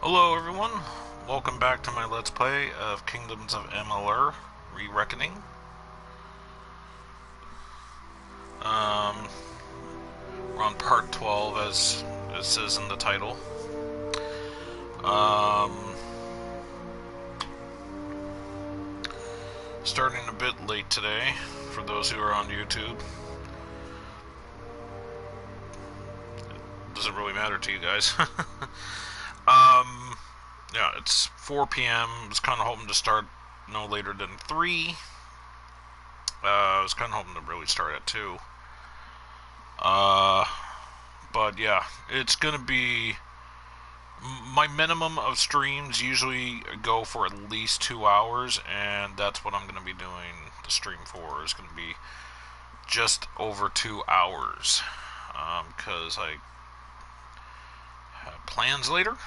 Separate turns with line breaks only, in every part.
Hello everyone, welcome back to my Let's Play of Kingdoms of Amalur Re-Reckoning. Um, we're on part 12 as it says in the title. Starting a bit late today for those who are on YouTube. Doesn't really matter to you guys. Yeah, it's 4 p.m. I was kind of hoping to start no later than 3. I was kind of hoping to really start at 2. But yeah, it's going to be... My minimum of streams usually go for at least 2 hours, and that's what I'm going to be doing the stream for. Is going to be just over 2 hours. Because I have plans later.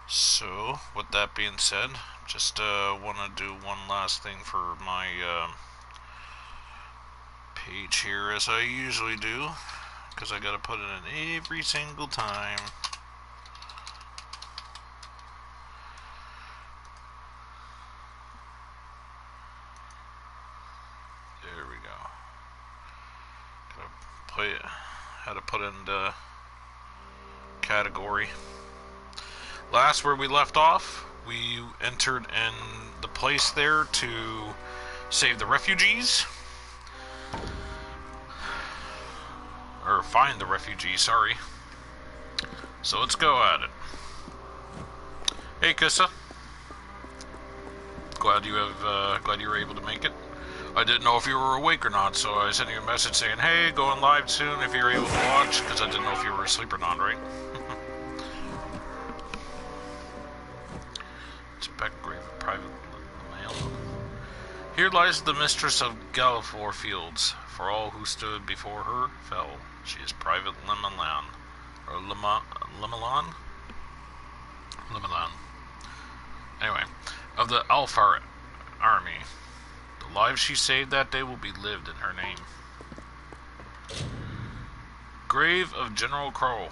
So, with that being said, just want to do one last thing for my page here, as I usually do, because I gotta put it in every single time. There we go. Gotta play it. How to put it in the category. Last where we left off, we entered in the place there to save the refugees. Or find the refugees, sorry. So let's go at it. Hey Kissa. Glad you were able to make it. I didn't know if you were awake or not, so I sent you a message saying, hey, going live soon if you're able to watch, because I didn't know if you were asleep or not, right? Grave of private mail. Here lies the mistress of Gallifore Fields. For all who stood before her fell. She is Private Lemelan. Or Lemelan? Lemelan. Anyway, of the Alfar army. The lives she saved that day will be lived in her name. Grave of General Crow.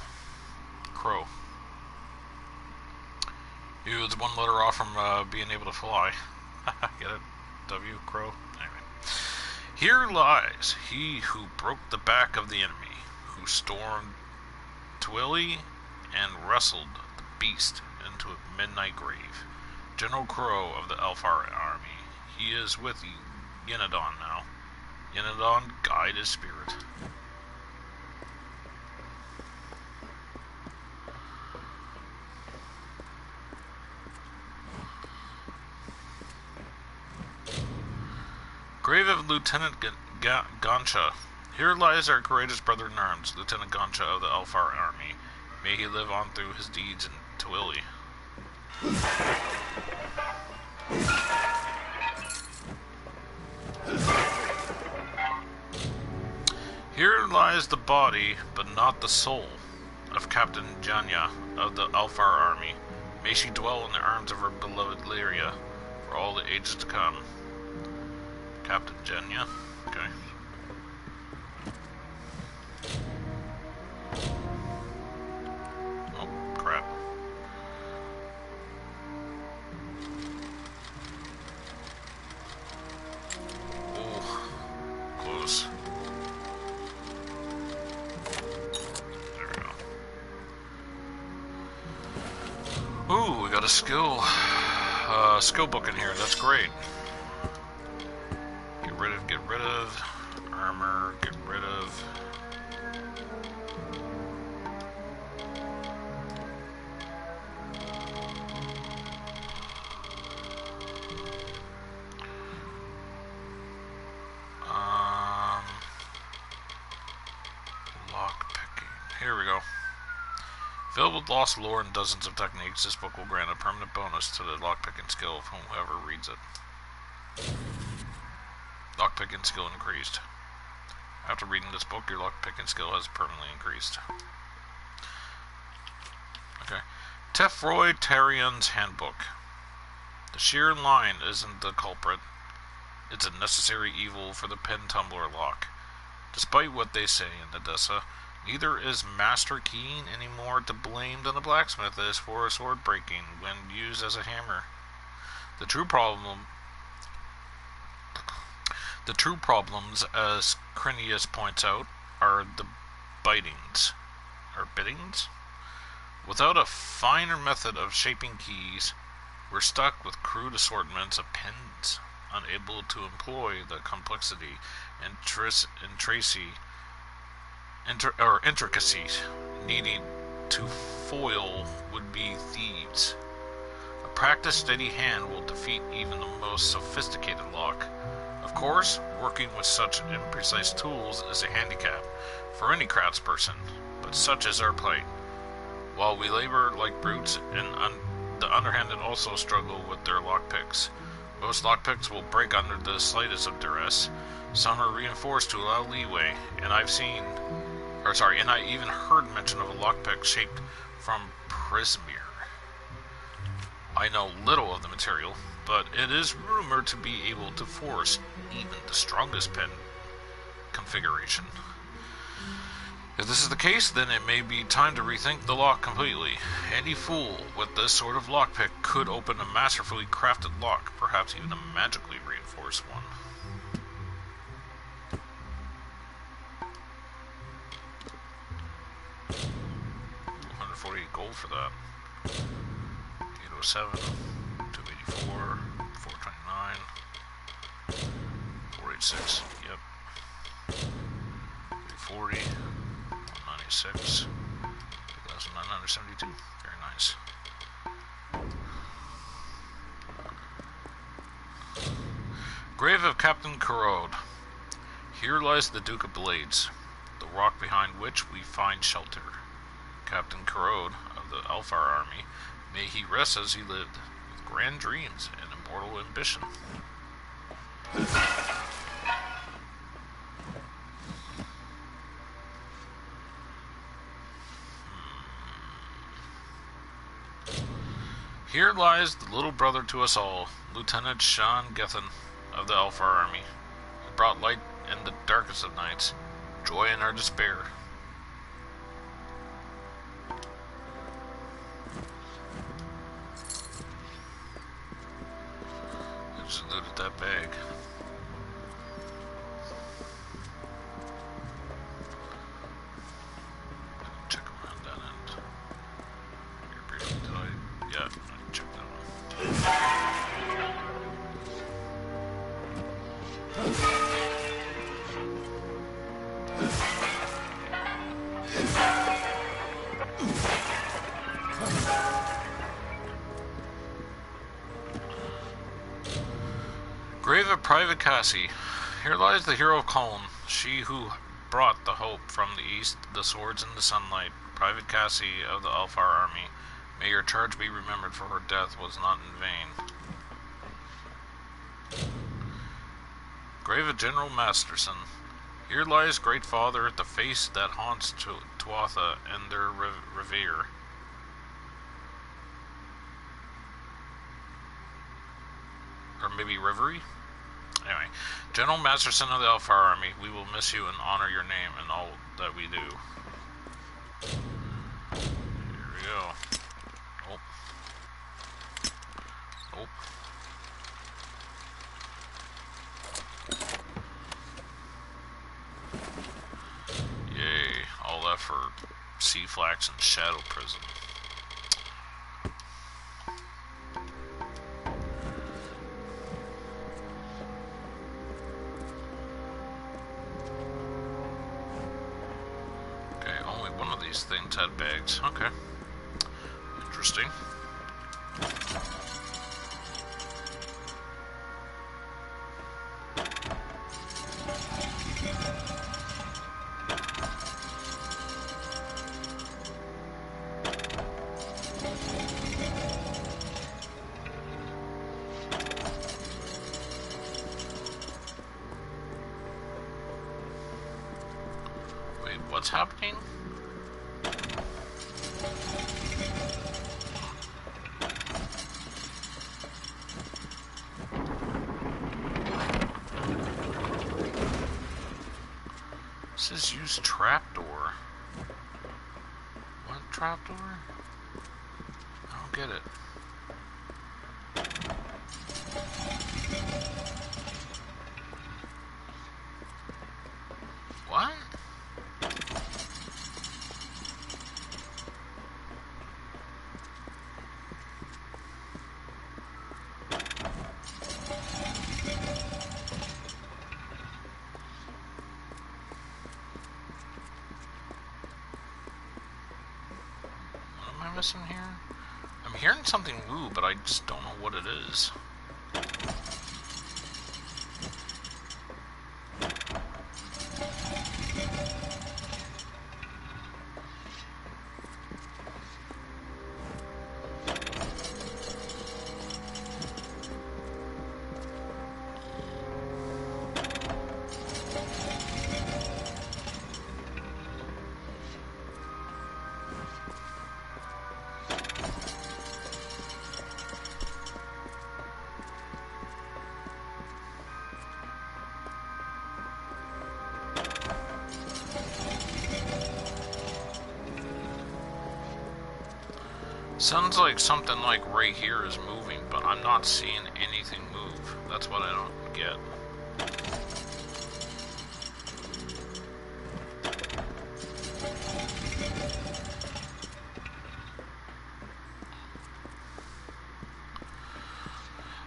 He was one letter off from being able to fly. Get it? W, Crow? Anyway. Here lies he who broke the back of the enemy, who stormed Twilly and wrestled the beast into a midnight grave. General Crow of the Alfar army. He is with Yenadon now. Yenadon, guide his spirit. Grave of Lieutenant Goncha. Here lies our greatest brother in arms, Lieutenant Goncha of the Alfar army. May he live on through his deeds in Twilly. Here lies the body, but not the soul, of Captain Janya of the Alfar army. May she dwell in the arms of her beloved Lyria for all the ages to come. Captain Jenya. Okay. Oh, crap. Oh, close. There we go. Ooh, we got a skill book in here. That's great. Get rid of armor, get rid of lock picking. Here we go. Filled with lost lore and dozens of techniques, this book will grant a permanent bonus to the lockpicking skill of whoever reads it. Lockpicking skill increased. After reading this book, your lockpicking skill has permanently increased. Okay. Tefroy Tarion's Handbook. The sheer line isn't the culprit. It's a necessary evil for the pin tumbler lock. Despite what they say in Edessa, Neither is Master Keen any more to blame than the blacksmith is for a sword breaking when used as a hammer. The true problems, as Crinius points out, are the bitings. Or bittings? Without a finer method of shaping keys, we're stuck with crude assortments of pens, unable to employ the complexity and intricacies needed to foil would-be thieves. A practiced, steady hand will defeat even the most sophisticated lock. Of course, working with such imprecise tools is a handicap for any craftsperson, but such is our plight. While we labor like brutes, and the underhanded also struggle with their lockpicks. Most lockpicks will break under the slightest of duress. Some are reinforced to allow leeway, and I even heard mention of a lockpick shaped from prismere. I know little of the material, but it is rumored to be able to force even the strongest pen configuration. If this is the case, then it may be time to rethink the lock completely. Any fool with this sort of lockpick could open a masterfully crafted lock, perhaps even a magically reinforced one. $148 gold for that. 807, 284, 429, 486, yep. 340. 96, 2,972. Very nice. Grave of Captain Corrode. Here lies the Duke of Blades, the rock behind which we find shelter. Captain Corrode of the Alfar army, may he rest as he lived, with grand dreams and immortal ambition. Here lies the little brother to us all, Lieutenant Sean Gethin of the Alfar army, who brought light in the darkest of nights, joy in our despair. I just looted that bag. Check around that end. Here briefly, did I? Yeah. Check that one. Grave of Private Cassie. Here lies the hero of Colne, she who brought the hope from the east, the swords and the sunlight. Private Cassie of the Alfar army. May your charge be remembered, for her death was not in vain. Grave of General Masterson. Here lies Great Father, the face that haunts Tuatha and their revere. Or maybe Reverie? Anyway, General Masterson of the Alfar army, we will miss you and honor your name in all that we do. Here we go. Oh. Oh. Yay, all that for Sea Flax and Shadow Prison. Okay, only one of these things had bags. Okay. Interesting. Wait, what's happening? It says use trapdoor. trapdoor? I don't get it. What? What am I missing here? I'm hearing something woo, but I just don't know what it is. Sounds like something like right here is moving, but I'm not seeing anything move. That's what I don't get.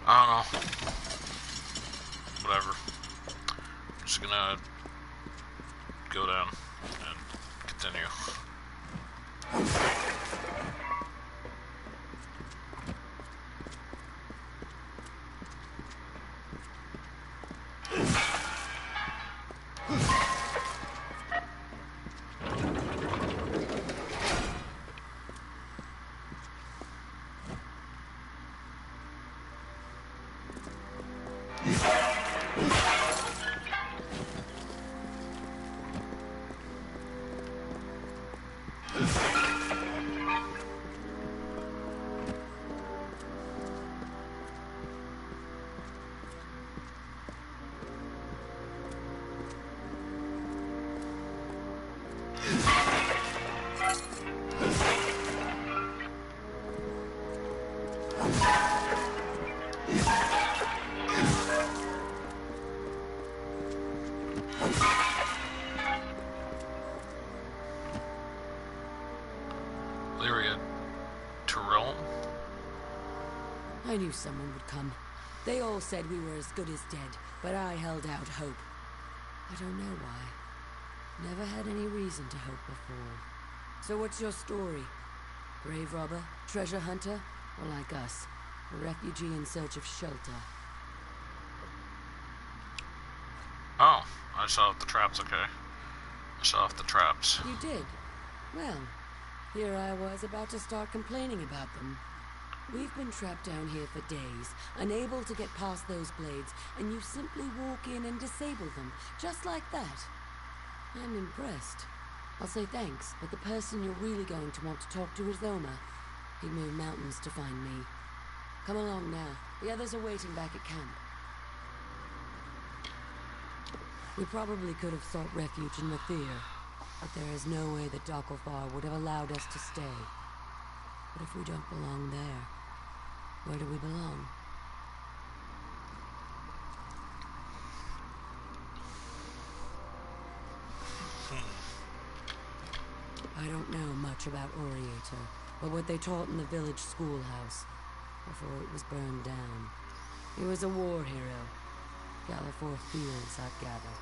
I don't know. Whatever. I'm just gonna go down and continue.
I knew someone would come. They all said we were as good as dead, but I held out hope. I don't know why. Never had any reason to hope before. So what's your story? Grave robber, treasure hunter, or like us, a refugee in search of shelter?
Oh, I saw off the traps, okay. I saw off the traps.
You did? Well, here I was about to start complaining about them. We've been trapped down here for days, unable to get past those blades, and you simply walk in and disable them, just like that. I'm impressed. I'll say thanks, but the person you're really going to want to talk to is Omar. He moved mountains to find me. Come along now. The others are waiting back at camp. We probably could have sought refuge in Mathir, but there is no way that Dokofar would have allowed us to stay. But if we don't belong there, where do we belong? I don't know much about Oriator, but what they taught in the village schoolhouse before it was burned down. He was a war hero. Gallifore Fields, I'd gather.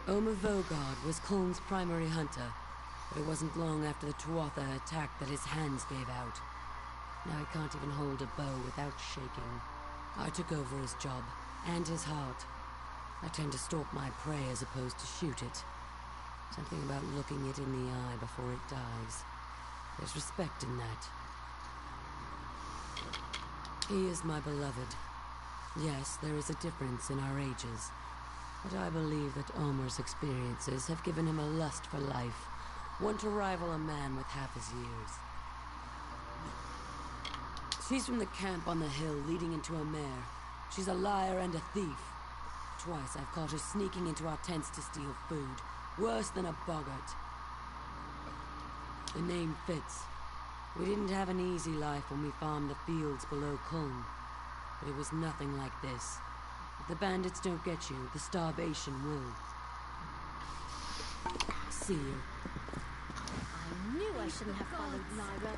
Omar Vogard was Kuln's primary hunter, but it wasn't long after the Tuatha attacked that his hands gave out. Now he can't even hold a bow without shaking. I took over his job, and his heart. I tend to stalk my prey as opposed to shoot it. Something about looking it in the eye before it dies. There's respect in that. He is my beloved. Yes, there is a difference in our ages. But I believe that Omar's experiences have given him a lust for life, one to rival a man with half his years. She's from the camp on the hill leading into a mare. She's a liar and a thief. Twice I've caught her sneaking into our tents to steal food. Worse than a boggart. The name fits. We didn't have an easy life when we farmed the fields below Culm, but it was nothing like this. If the bandits don't get you, the starvation will. See you.
I knew I shouldn't have followed Lyra.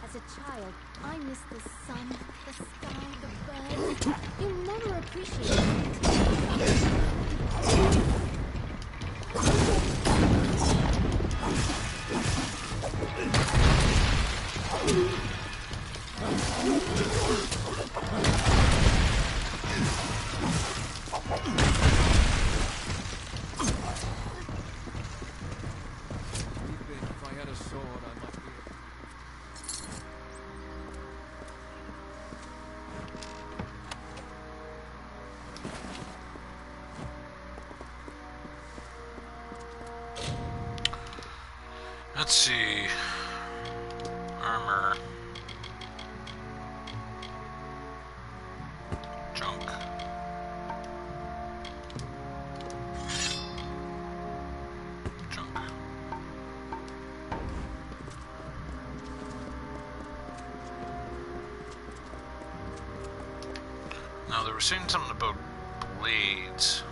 As a child, I missed the sun, the sky, the birds. You never appreciated it.
If I had a sword, I might be.
Let's see. Armor. Junk. Junk. Now they were saying something about blades.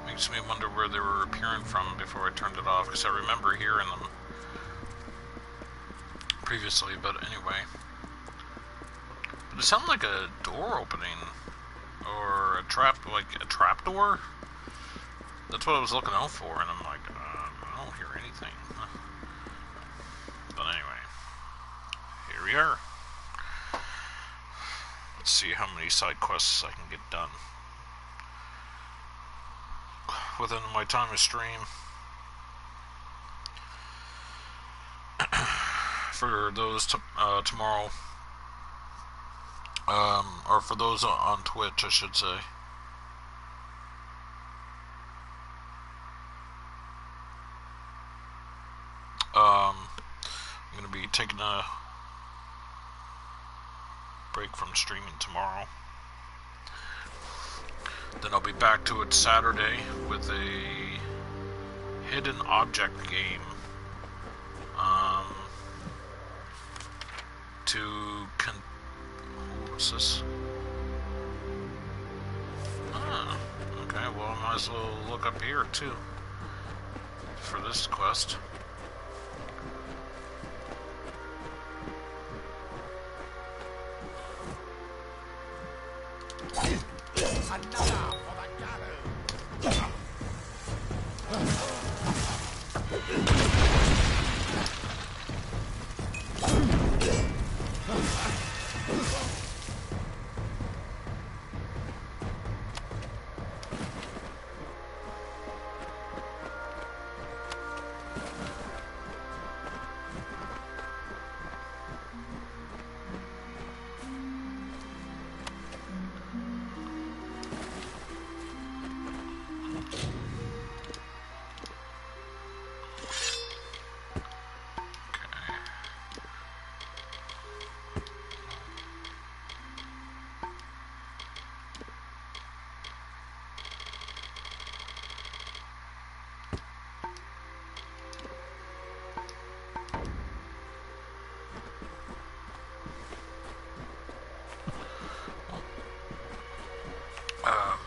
Makes me wonder where they were appearing from before I turned it off, because I remember hearing them previously, but anyway. But it sounded like a door opening, or a trap, like a trap door. That's what I was looking out for, and I'm like, I don't hear anything. But anyway, here we are. Let's see how many side quests I can get done within my time of stream. For those tomorrow, or for those on Twitch, I should say. I'm going to be taking a break from streaming tomorrow. Then I'll be back to it Saturday with a hidden object game. What's this? Ah, okay, well I might as well look up here too for this quest.
Another for the gallows.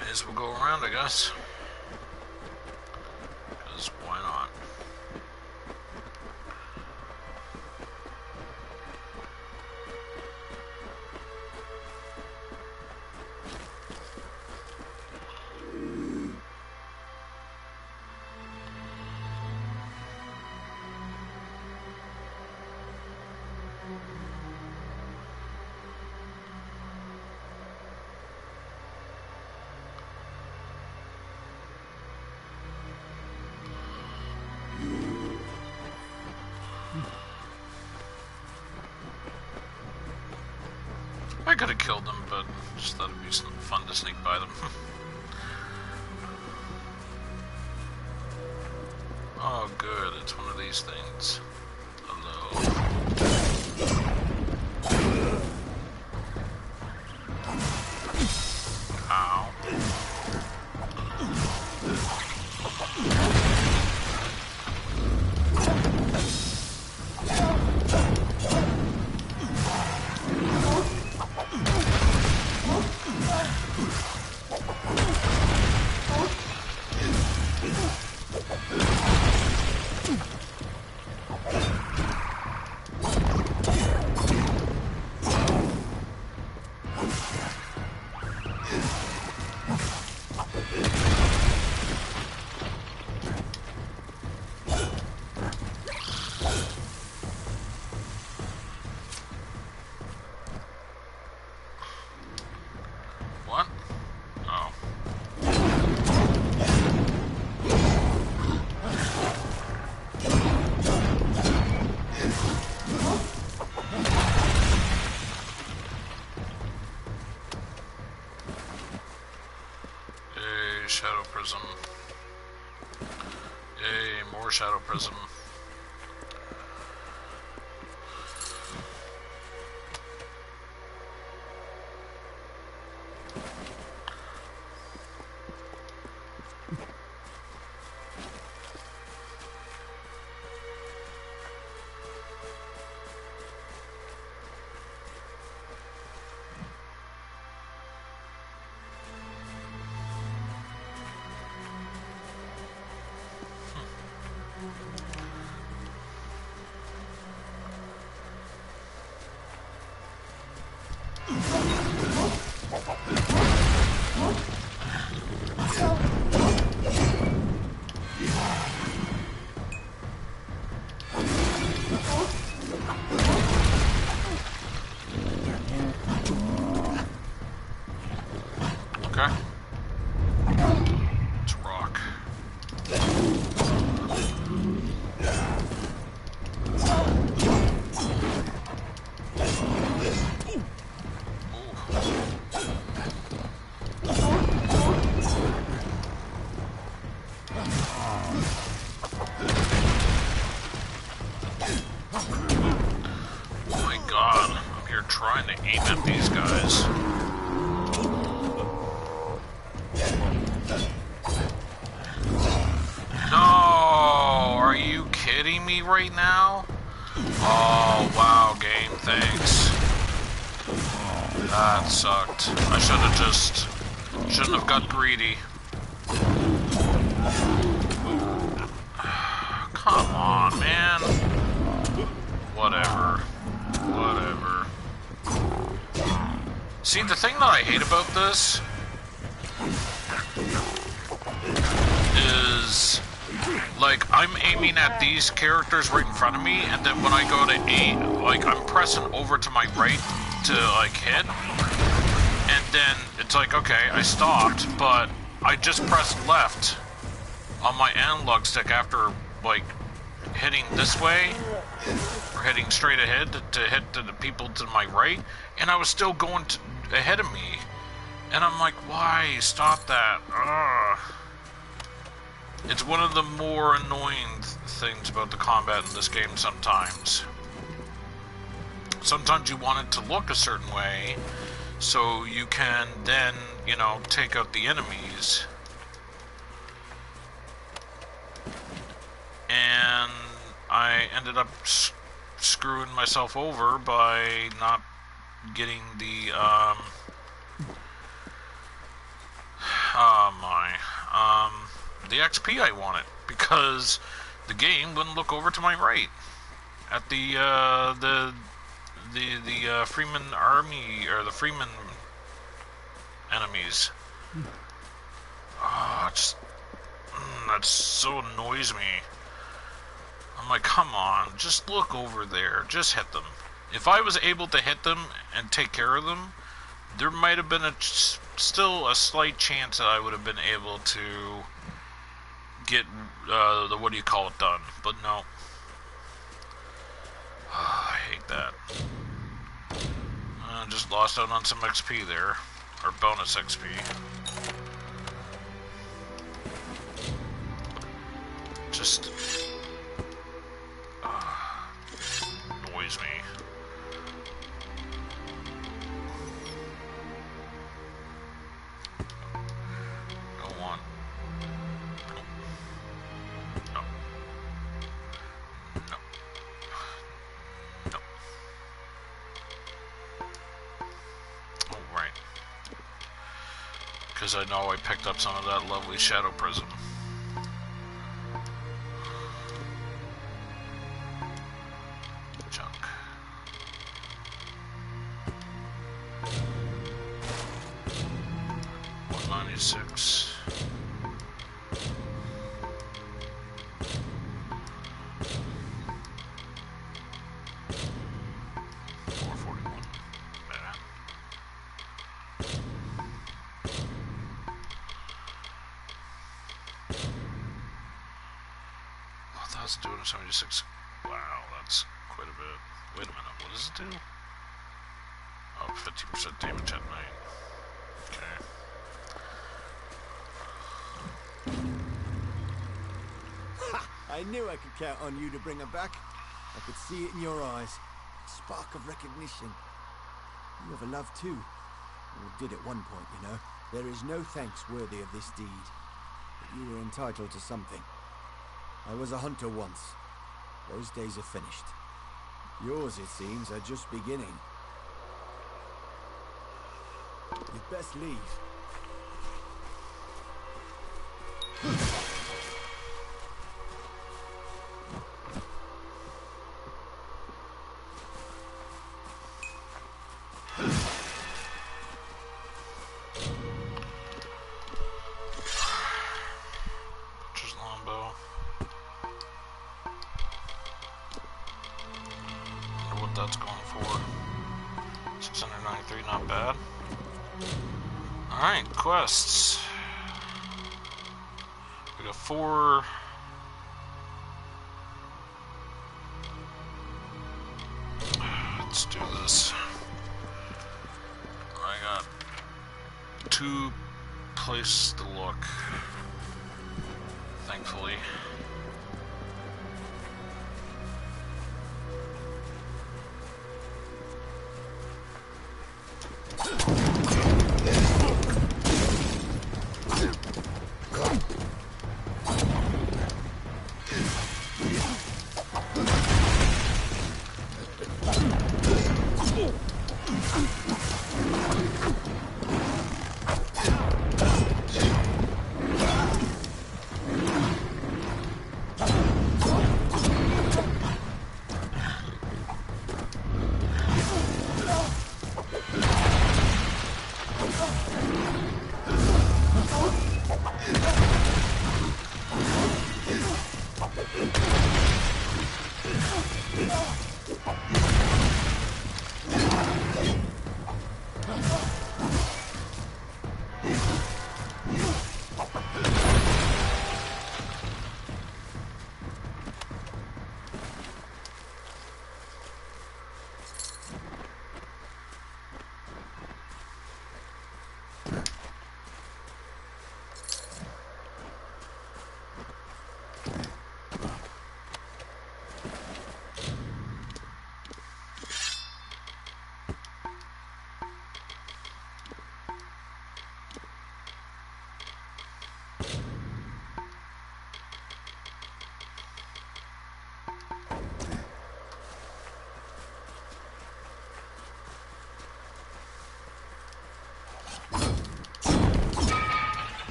May as well go around, I guess. Because why not? I could have killed them, but just thought it'd be some fun to sneak by them. Oh, good. It's one of these things. Hello. Ow. Shadow Prism. Yay, more Shadow Prism. Okay. Let's rock. Oh my god, I'm here trying to aim at these guys. No, are you kidding me right now? Oh, wow, game, thanks. That sucked. I shouldn't have got greedy. Come on, man. Whatever. Whatever. See, the thing that I hate about this is, like, I'm aiming at these characters right in front of me, and then when I go to aim, like, I'm pressing over to my right to, like, hit, and then it's like, okay, I stopped, but I just pressed left on my analog stick after, like, hitting this way, or hitting straight ahead to hit to the people to my right, and I was still going ahead of me, and I'm like, why? Stop that. Ugh. It's one of the more annoying things about the combat in this game sometimes. Sometimes you want it to look a certain way, so you can then, you know, take out the enemies. And I ended up screwing myself over by not getting the, the XP I wanted, because the game wouldn't look over to my right at the Freeman army, or the Freeman enemies. Oh, that so annoys me. I'm like, come on, just look over there, just hit them. If I was able to hit them and take care of them, there might have been still a slight chance that I would have been able to get the what do you call it done, but no. I hate that. I just lost out on some XP there, or bonus XP. Just annoys me. Don't want. No. No. No. Oh, right. Because I know I picked up some of that lovely Shadow Prism. Junk. $196. That's doing 76. Wow, that's quite a bit. Wait a minute, what does it do? Oh, 15% damage at night. Okay.
I knew I could count on you to bring her back. I could see it in your eyes. Spark of recognition. You have a love too. Or did at one point, you know. There is no thanks worthy of this deed. But you were entitled to something. I was a hunter once. Those days are finished. Yours, it seems, are just beginning. You'd best leave.
Butcher's longbow. Wonder what that's going for. 693, not bad. Alright, quests. We got 4. Let's do this. I got 2 places to look. Thankfully.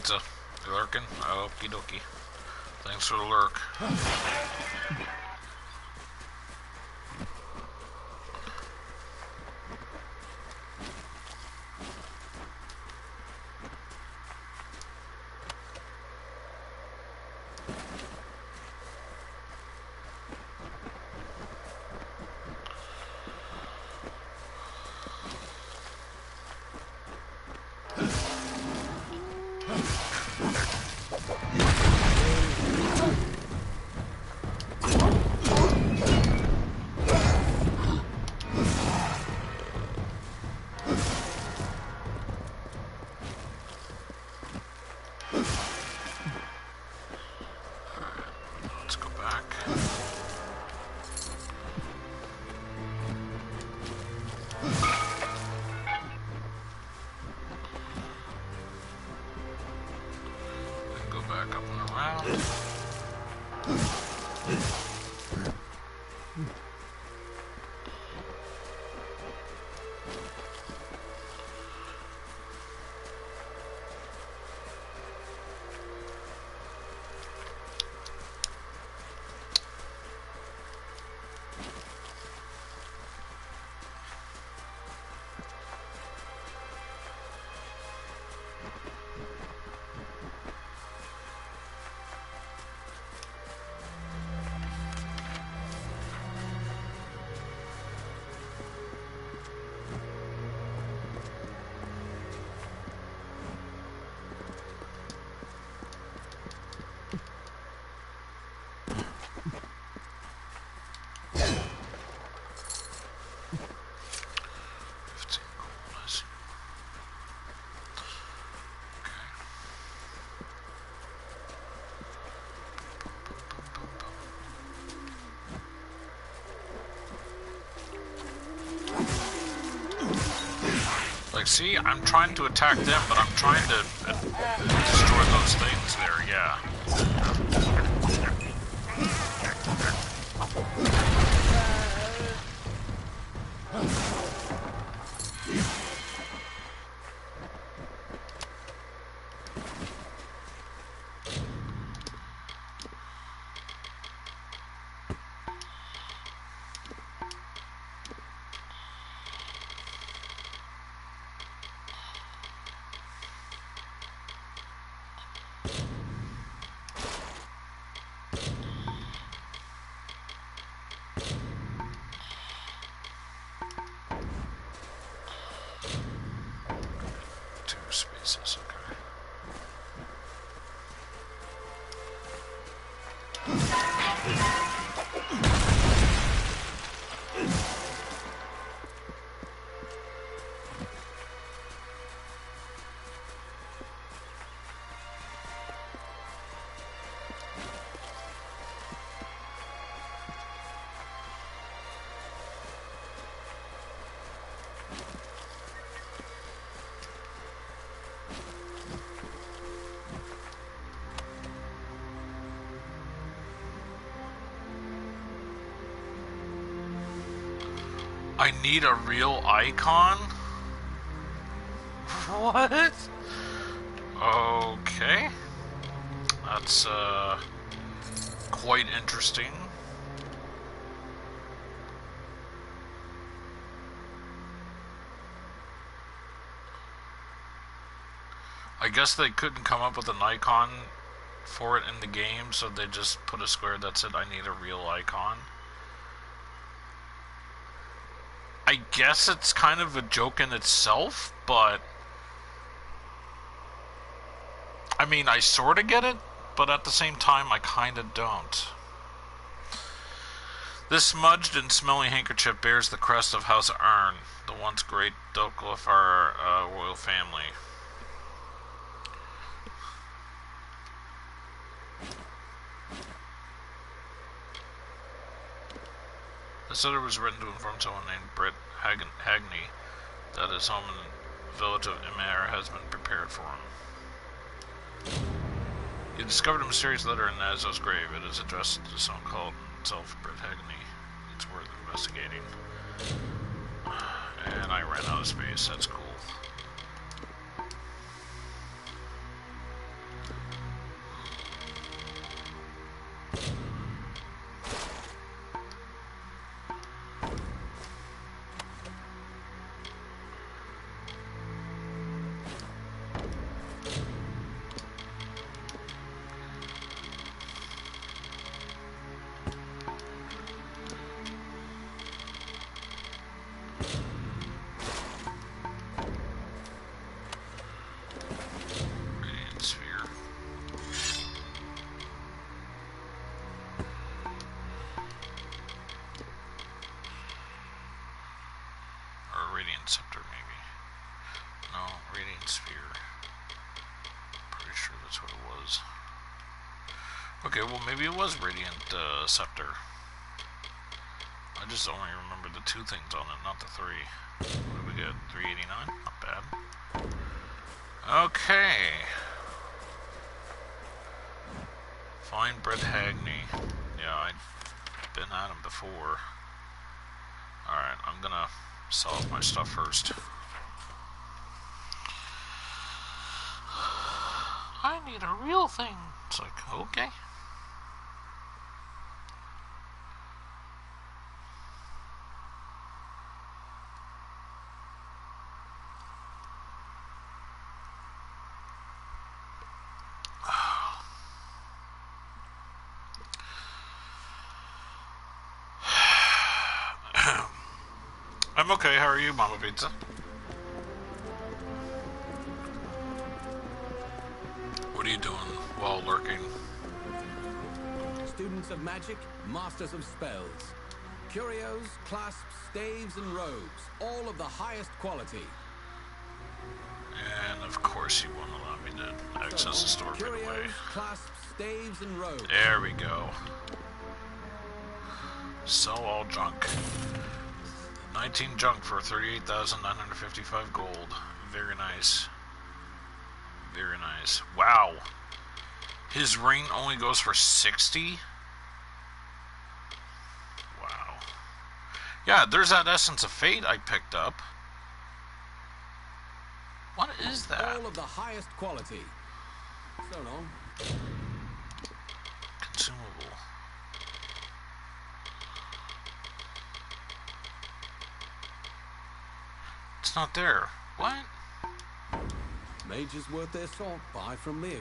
pizza. You lurking? Okie dokie. Thanks for the lurk. Let's go back. And go back up and around. Like, see, I'm trying to attack them, but I'm trying to destroy those things there, yeah. Spaces, okay. I need a real icon? What? Okay. That's, quite interesting. I guess they couldn't come up with an icon for it in the game, so they just put a square that said, I need a real icon. I guess it's kind of a joke in itself, but I mean, I sort of get it, but at the same time, I kind of don't. This smudged and smelly handkerchief bears the crest of House Arn, the once great Doklafar royal family. This letter was written to inform someone named Britt Hagney that his home in the village of Imar has been prepared for him. He discovered a mysterious letter in Nazo's grave. It is addressed to someone called himself Britt Hagney. It's worth investigating. And I ran out of space. That's cool. sphere. Pretty sure that's what it was. Okay, well maybe it was Radiant Scepter. I just only remember the 2 things on it, not the 3. What do we get? 389? Not bad. Okay. Find Brett Hagney. Yeah, I've been at him before. Alright, I'm gonna sell off my stuff first. I need a real thing. It's like, okay. I'm okay, how are you, Mama Pizza? What are you doing while lurking?
Students of magic, masters of spells. Curios, clasps, staves, and robes. All of the highest quality.
And of course you won't allow me to access the store right away.
Curios, clasps, staves, and robes.
There we go. Sell all junk. 19 junk for 38,955 gold. Very nice. Very nice. Wow. His ring only goes for 60? Wow. Yeah, there's that Essence of Fate I picked up. What is that?
All of the highest quality. So long.
Consumable. It's not there. What?
Mages worth their salt. Buy from me.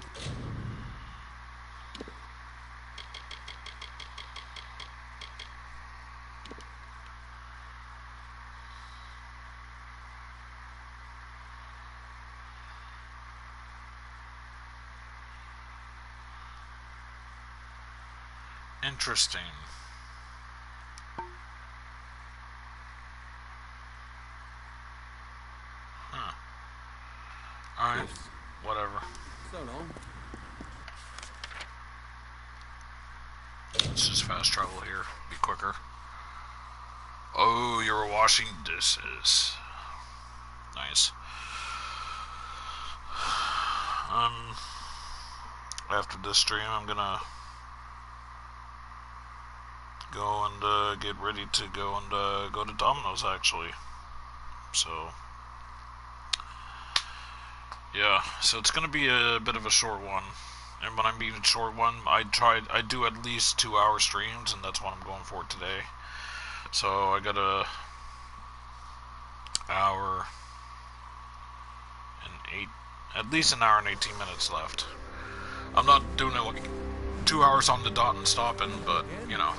Interesting. Huh. Alright, whatever.
So long.
Let's just fast travel here. Be quicker. Oh, you're washing dishes. Nice. After this stream, I'm gonna go and get ready to go and go to Domino's, actually. So yeah, so it's gonna be a bit of a short one. And when I mean a short one, I do at least 2-hour streams, and that's what I'm going for today. So I got at least an hour and 18 minutes left. I'm not doing it like 2 hours on the dot and stopping, but you know.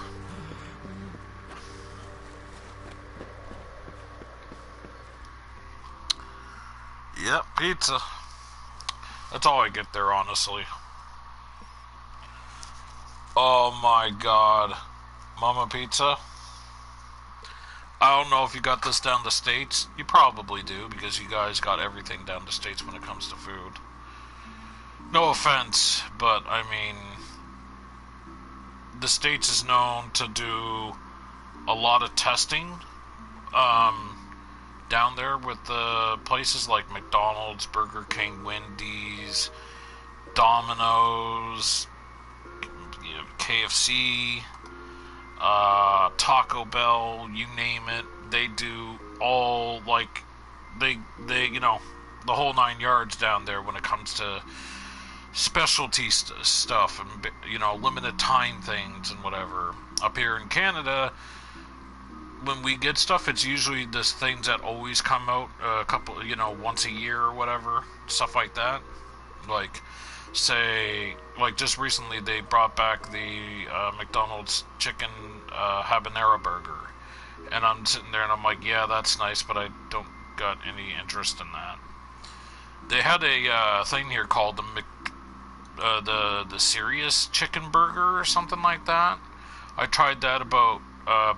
Yep, pizza. That's all I get there, honestly. Oh my god. Mama Pizza? I don't know if you got this down the States. You probably do, because you guys got everything down the States when it comes to food. No offense, but I mean, the States is known to do a lot of testing down there with places like McDonald's, Burger King, Wendy's, Domino's, KFC, Taco Bell, you name it. They do all, like, they you know, the whole 9 yards down there when it comes to specialty stuff and, you know, limited time things and whatever. Up here in Canada, when we get stuff, it's usually this things that always come out a couple, you know, once a year or whatever, stuff like that. Like, say, like just recently they brought back the McDonald's chicken habanero burger, and I'm sitting there and I'm like, yeah, that's nice, but I don't got any interest in that. They had a thing here called the Serious Chicken Burger or something like that. I tried that about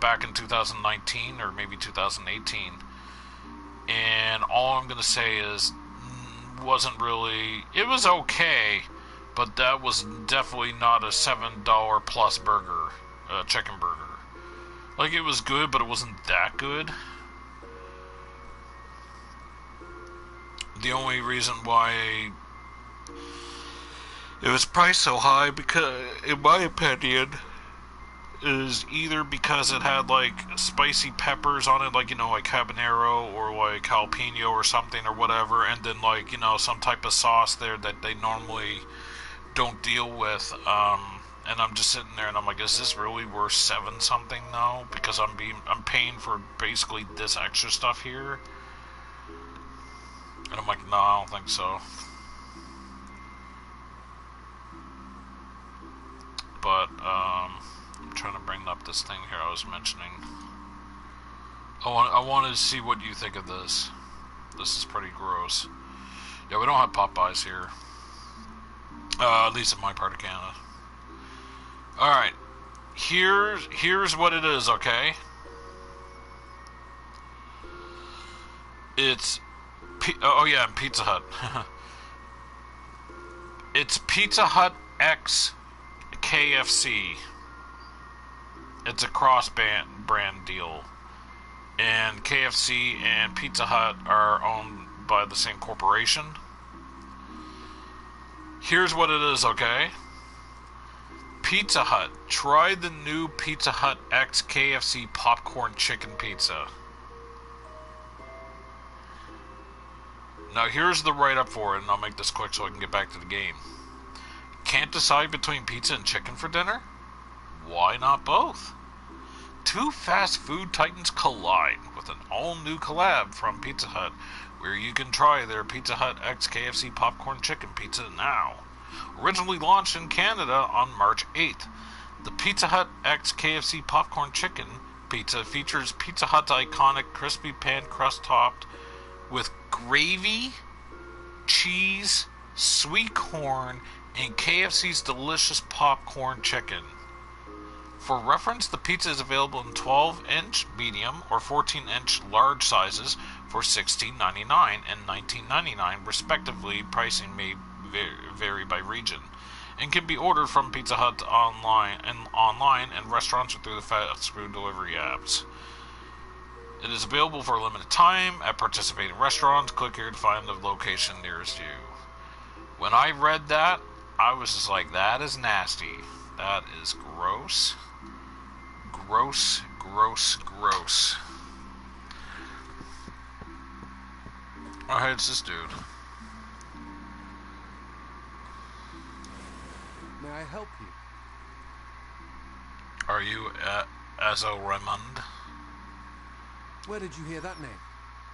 back in 2019 or maybe 2018, and all I'm gonna say is wasn't really... It was okay, but that was definitely not a $7 plus burger, chicken burger. Like, it was good, but it wasn't that good. The only reason why it was priced so high, because, in my opinion, is either because it had, like, spicy peppers on it, like, you know, like habanero or, like, jalapeno or something or whatever, and then, like, you know, some type of sauce there that they normally don't deal with, and I'm just sitting there and I'm like, is this really worth $7 something now? Because I'm paying for basically this extra stuff here. And I'm like, no, I don't think so. But, I'm trying to bring up this thing here I was mentioning. I wanted to see what you think of this. This is pretty gross. Yeah, we don't have Popeyes here. At least in my part of Canada. Alright. Here's what it is, okay? It's... Oh yeah, Pizza Hut. It's Pizza Hut X KFC. It's a cross-brand deal. And KFC and Pizza Hut are owned by the same corporation. Here's what it is, okay? Pizza Hut. Try the new Pizza Hut X KFC popcorn chicken pizza. Now here's the write-up for it, and I'll make this quick so I can get back to the game. Can't decide between pizza and chicken for dinner? Why not both? Two fast food titans collide with an all-new collab from Pizza Hut, where you can try their Pizza Hut X KFC popcorn chicken pizza now. Originally launched in Canada on March 8th, the Pizza Hut X KFC popcorn chicken pizza features Pizza Hut's iconic crispy pan crust topped with gravy, cheese, sweet corn, and KFC's delicious popcorn chicken. For reference, the pizza is available in 12-inch medium or 14-inch large sizes for $16.99 and $19.99 respectively. Pricing may vary by region, and can be ordered from Pizza Hut online and restaurants or through the fast food delivery apps. It is available for a limited time at participating restaurants. Click here to find the location nearest you. When I read that, I was just like, that is nasty. That is gross. Gross, gross, gross. Alright, it's this dude.
May I help you?
Are you Azo Raymond?
Where did you hear that name?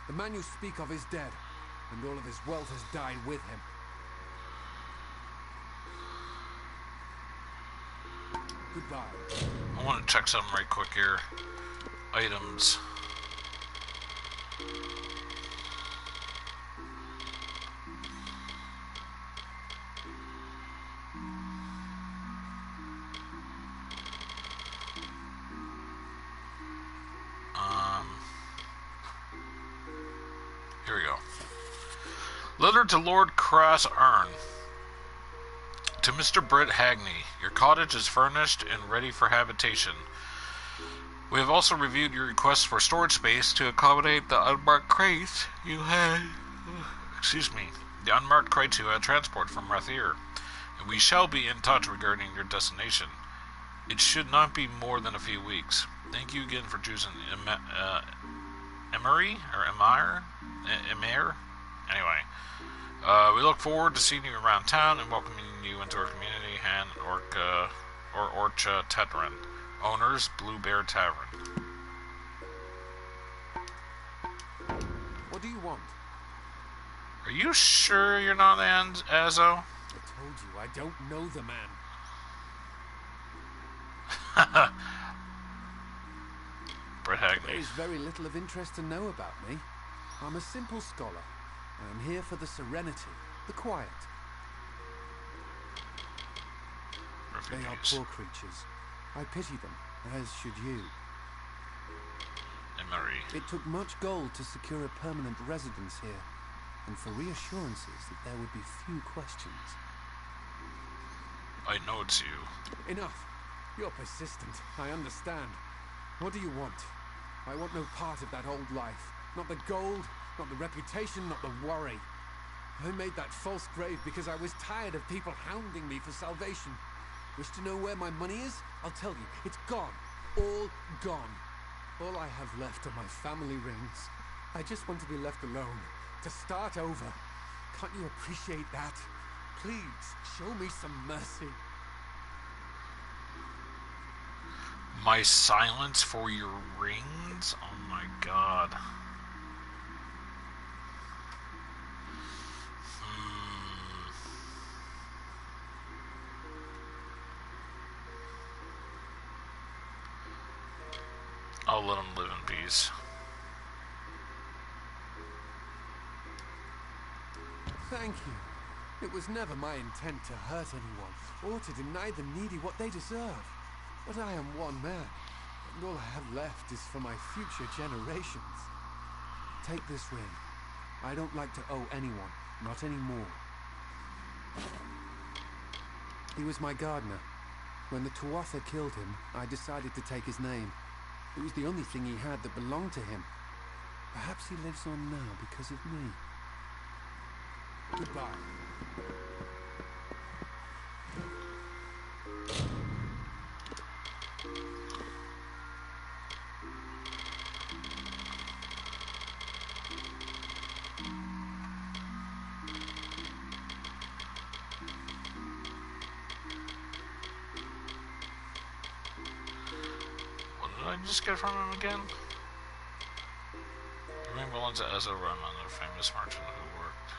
The man you speak of is dead, and all of his wealth has died with him. Goodbye.
I want to check something right quick here. Items. Here we go. Letter to Lord Crass Urn. To Mr. Britt Hagney, your cottage is furnished and ready for habitation. We have also reviewed your request for storage space to accommodate the unmarked crates you had. The unmarked crates you had transport from Rathier, and we shall be in touch regarding your destination. It should not be more than a few weeks. Thank you again for choosing Emery or Emir. Anyway, we look forward to seeing you around town and welcoming you into our community. Han Orcha Tetran, owners Blue Bear Tavern.
What do you want?
Are you sure you're not Azo?
I told you, I don't know the man.
Brett Hagney.
There is very little of interest to know about me. I'm a simple scholar. I am here for the serenity, the quiet.
Refugees.
They are poor creatures. I pity them, as should you.
Emery.
It took much gold to secure a permanent residence here. and for reassurances that there would be few questions.
I know it's you.
Enough. You're persistent. I understand. What do you want? I want no part of that old life. Not the gold, not the reputation, not the worry. I made that false grave because I was tired of people hounding me for salvation. Wish to know where my money is? I'll tell you. It's gone. All gone. All I have left are my family rings. I just want to be left alone. To start over. Can't you appreciate that? Please, show me some mercy.
My silence for your rings? Oh my god. I'll let him live in peace.
Thank you. It was never my intent to hurt anyone, or to deny the needy what they deserve. But I am one man, and all I have left is for my future generations. Take this ring. I don't like to owe anyone, not anymore. He was my gardener. When the Tuatha killed him, I decided to take his name. It was the only thing he had that belonged to him. Perhaps he lives on now because of me. Goodbye.
What did I just get from him again? Remain well into Ezra Rahman, a famous merchant who worked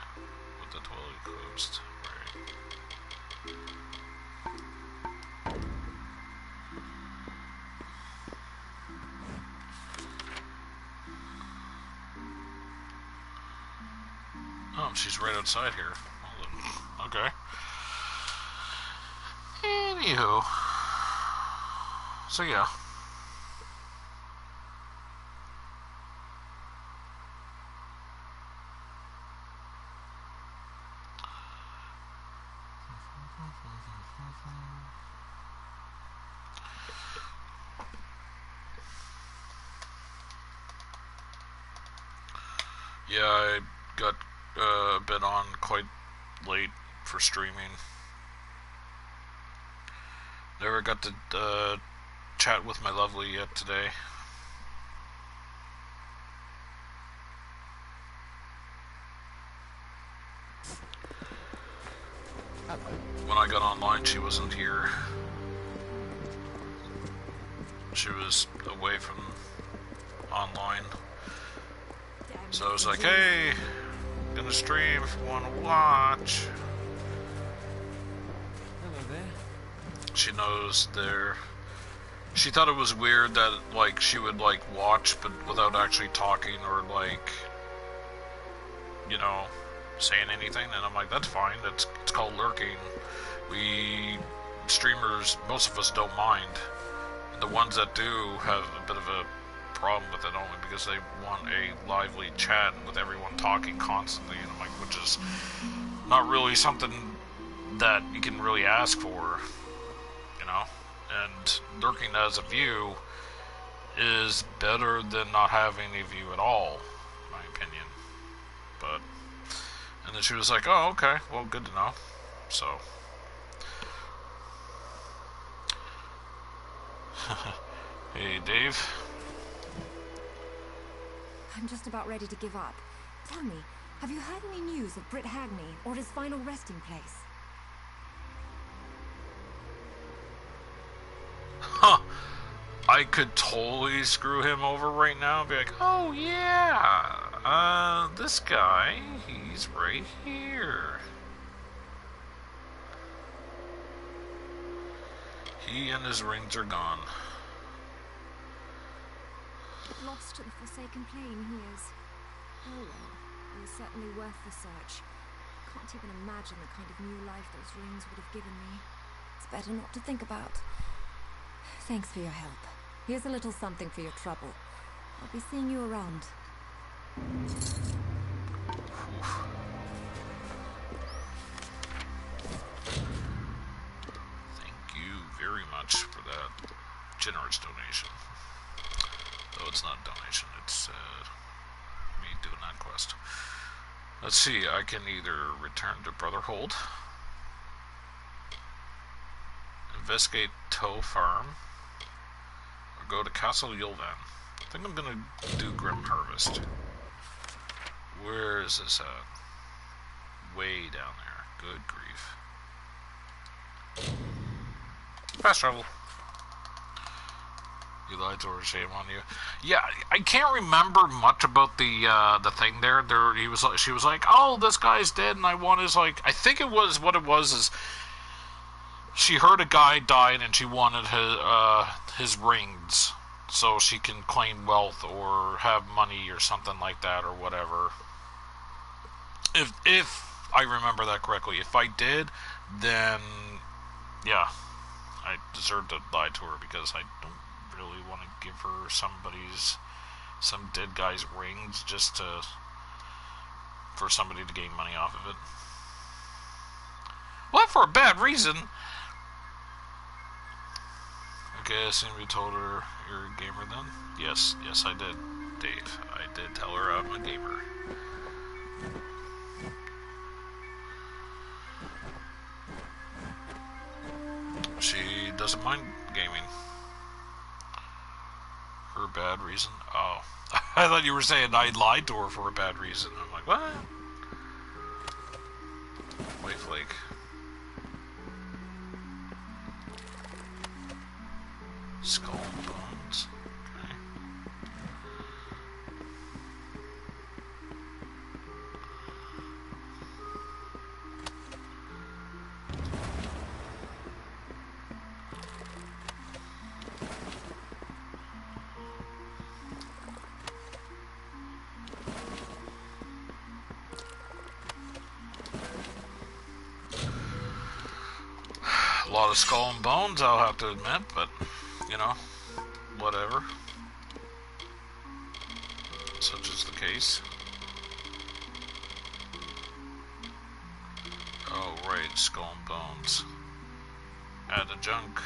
with the dwelling coast. Right. Oh, she's right outside here. Okay. Anywho. So yeah. Yeah, I got a bit on quite late for streaming. Never got to chat with my lovely yet today.
Hello.
When I got online, she wasn't here. She was away from online. So I was like, hey, gonna stream if you want to watch.
Hello there.
She knows there. She thought it was weird that, like, she would, like, watch but without actually talking or, like, you know, saying anything. And I'm like, that's fine. It's called lurking. We streamers, most of us don't mind. And the ones that do have a bit of a problem with it only because they want a lively chat with everyone talking constantly, and I'm like, which is not really something that you can really ask for, you know. And lurking as a view is better than not having a view at all, in my opinion. But and then she was like, oh, okay, well, good to know. So hey, Dave.
I'm just about ready to give up. Tell me, have you heard any news of Britt Hagney or his final resting place?
Huh. I could totally screw him over right now and be like, oh yeah, this guy, he's right here. He and his rings are gone.
Lost to the Forsaken Plane, he is. Oh well, it was certainly worth the search. Can't even imagine the kind of new life those rings would have given me.
It's better not to think about. Thanks for your help. Here's a little something for your trouble. I'll be seeing you around.
Oof. very much for that generous donation. Though it's not a donation, it's me doing that quest. Let's see, I can either return to Brotherhold, investigate Tow Farm, or go to Castle Yulvan. I think I'm gonna do Grim Harvest. Where is this at? Way down there. Good grief. Fast travel. You lied to her, shame on you. Yeah, I can't remember much about the thing there. She was like, oh, this guy's dead, and I want his, like, I think it was, what it was is, she heard a guy died, and she wanted his rings, so she can claim wealth, or have money, or something like that, or whatever. If I remember that correctly. If I did, then, yeah, I deserve to lie to her, because I don't really want to give her some dead guy's rings just for somebody to gain money off of it. Well, for a bad reason. Okay, I assume you told her you're a gamer then? Yes, I did, Dave. I did tell her I'm a gamer. She doesn't mind gaming. Her bad reason? Oh. I thought you were saying I lied to her for a bad reason. I'm like, what? White flake. Skull and bones. Okay. A lot of skull and bones, I'll have to admit, but, you know, whatever. Such is the case. Oh, right, skull and bones. Add the junk.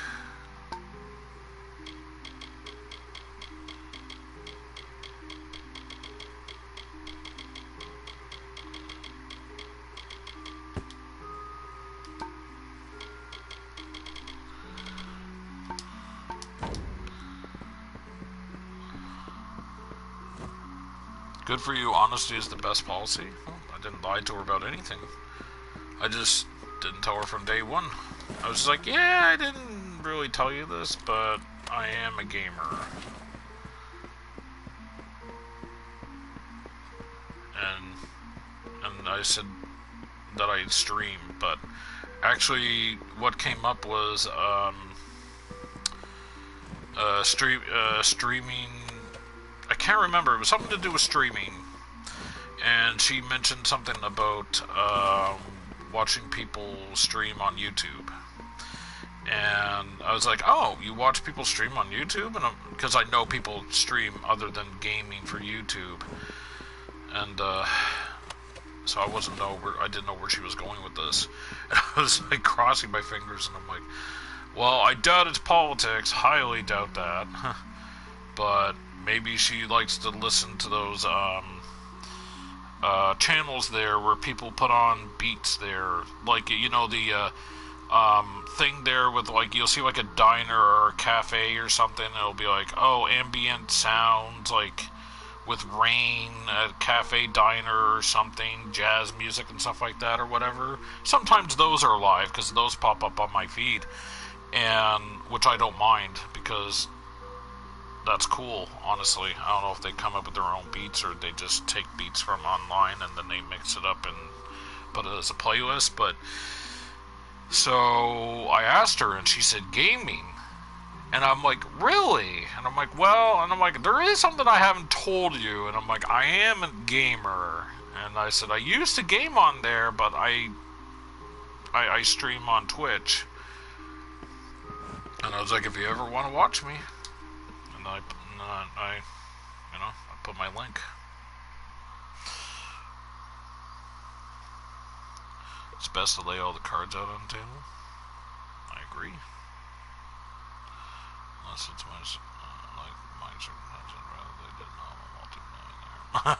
Good for you. Honesty is the best policy. Well, I didn't lie to her about anything. I just didn't tell her from day one. I was just like, yeah, I didn't really tell you this, but I am a gamer. And I said that I stream, but actually what came up was streaming. I can't remember. It was something to do with streaming, and she mentioned something about watching people stream on YouTube. And I was like, "Oh, you watch people stream on YouTube?" And because I know people stream other than gaming for YouTube, and so I didn't know where she was going with this. And I was like crossing my fingers, and I'm like, "Well, I doubt it's politics. Highly doubt that." But maybe she likes to listen to those channels there where people put on beats there, like, you know, the thing there with, like, you'll see like a diner or a cafe or something, and it'll be like, oh, ambient sounds, like with rain, a cafe diner or something, jazz music and stuff like that or whatever. Sometimes those are live because those pop up on my feed, and which I don't mind because that's cool, honestly. I don't know if they come up with their own beats or they just take beats from online and then they mix it up and put it as a playlist. But so I asked her and she said gaming, and I'm like, really? And I'm like, well, and I'm like, there is something I haven't told you. And I'm like, I am a gamer. And I said, I used to game on there, but I stream on Twitch. And I was like, if you ever want to watch me. And I put my link. It's best to lay all the cards out on the table. I agree. Unless it's my, like my circumstances, rather they did not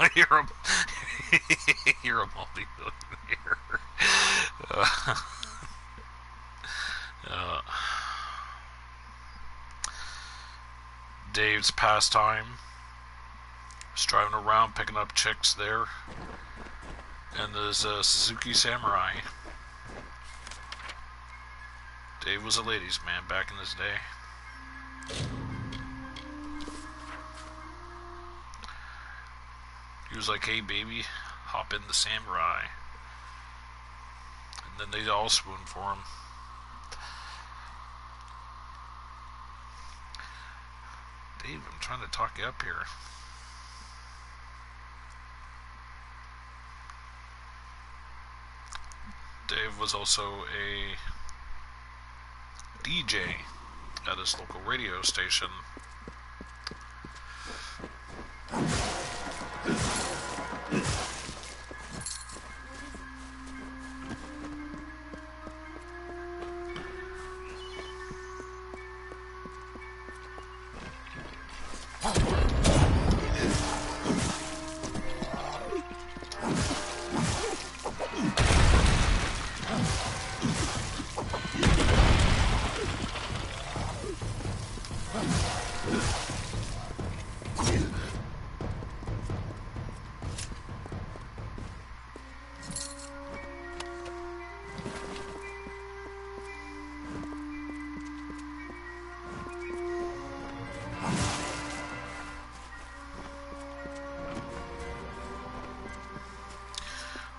multi-millionaire. You're a multi-millionaire. Uh, uh, Dave's pastime is driving around picking up chicks there, and there's a Suzuki Samurai. Dave was a ladies' man back in his day. He was like, "Hey baby, hop in the Samurai," and then they all swooned for him. Dave, I'm trying to talk you up here. Dave was also a DJ at his local radio station.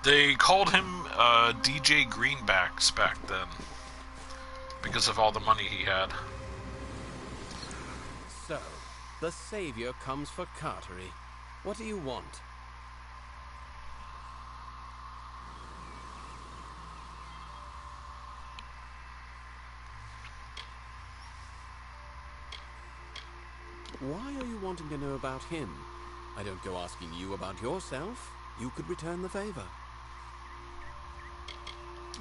They called him DJ Greenbacks back then because of all the money he had.
So, the savior comes for Cartery. What do you want? Why are you wanting to know about him? I don't go asking you about yourself. You could return the favor.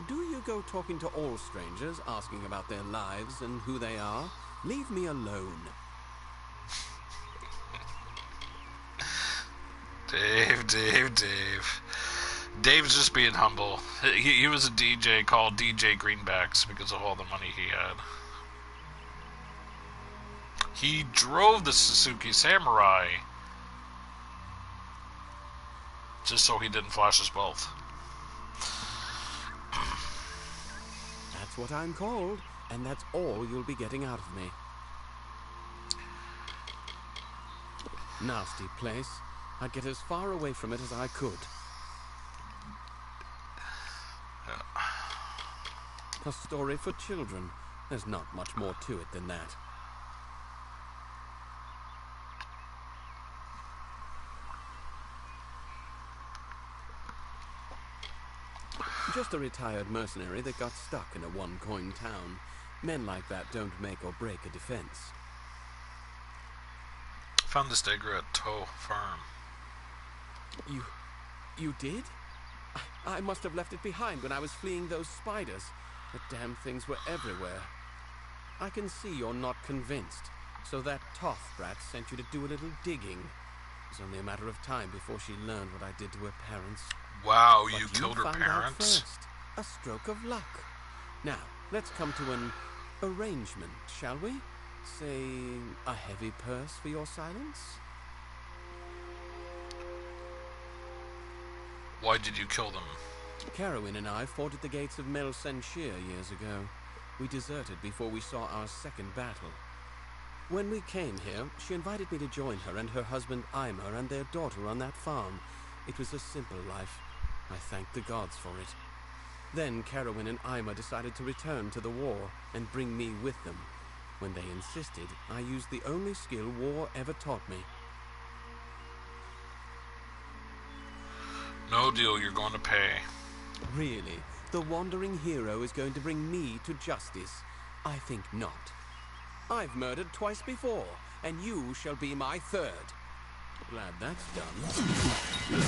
Do you go talking to all strangers, asking about their lives and who they are? Leave me alone.
Dave. Dave's just being humble. He was a DJ called DJ Greenbacks because of all the money he had. He drove the Suzuki Samurai just so he didn't flash his wealth.
That's what I'm called, and that's all you'll be getting out of me. Nasty place. I'd get as far away from it as I could. A story for children. There's not much more to it than that. Just a retired mercenary that got stuck in a one-coin town. Men like that don't make or break a defense.
Found this dagger at Toe Farm.
You did? I must have left it behind when I was fleeing those spiders. The damn things were everywhere. I can see you're not convinced. So that Toth brat sent you to do a little digging. It was only a matter of time before she learned what I did to her parents.
Wow,
But
you killed her
found out
parents?
first. A stroke of luck. Now, let's come to an arrangement, shall we? Say, a heavy purse for your silence?
Why did you kill them?
Carowin and I fought at the gates of Mel Senshir years ago. We deserted before we saw our second battle. When we came here, she invited me to join her and her husband Ima and their daughter on that farm. It was a simple life. I thank the gods for it. Then Carowin and Ima decided to return to the war and bring me with them. When they insisted, I used the only skill war ever taught me.
No deal, you're going to pay.
Really? The wandering hero is going to bring me to justice? I think not. I've murdered twice before, and you shall be my third. Glad that's done.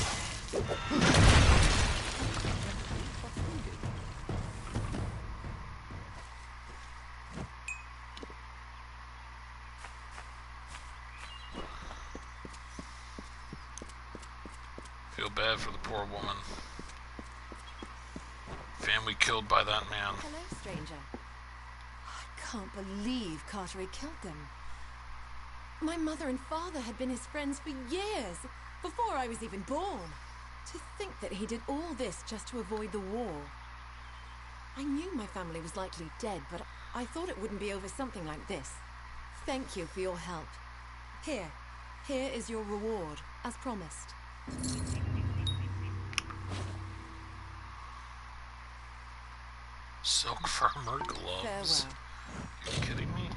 bad for the poor woman. Family killed by that man.
Hello, stranger. I can't believe Carteret killed them. My mother and father had been his friends for years, before I was even born. To think that he did all this just to avoid the war. I knew my family was likely dead, but I thought it wouldn't be over something like this. Thank you for your help. Here is your reward, as promised.
Silk farmer gloves.
Farewell.
Are you kidding me?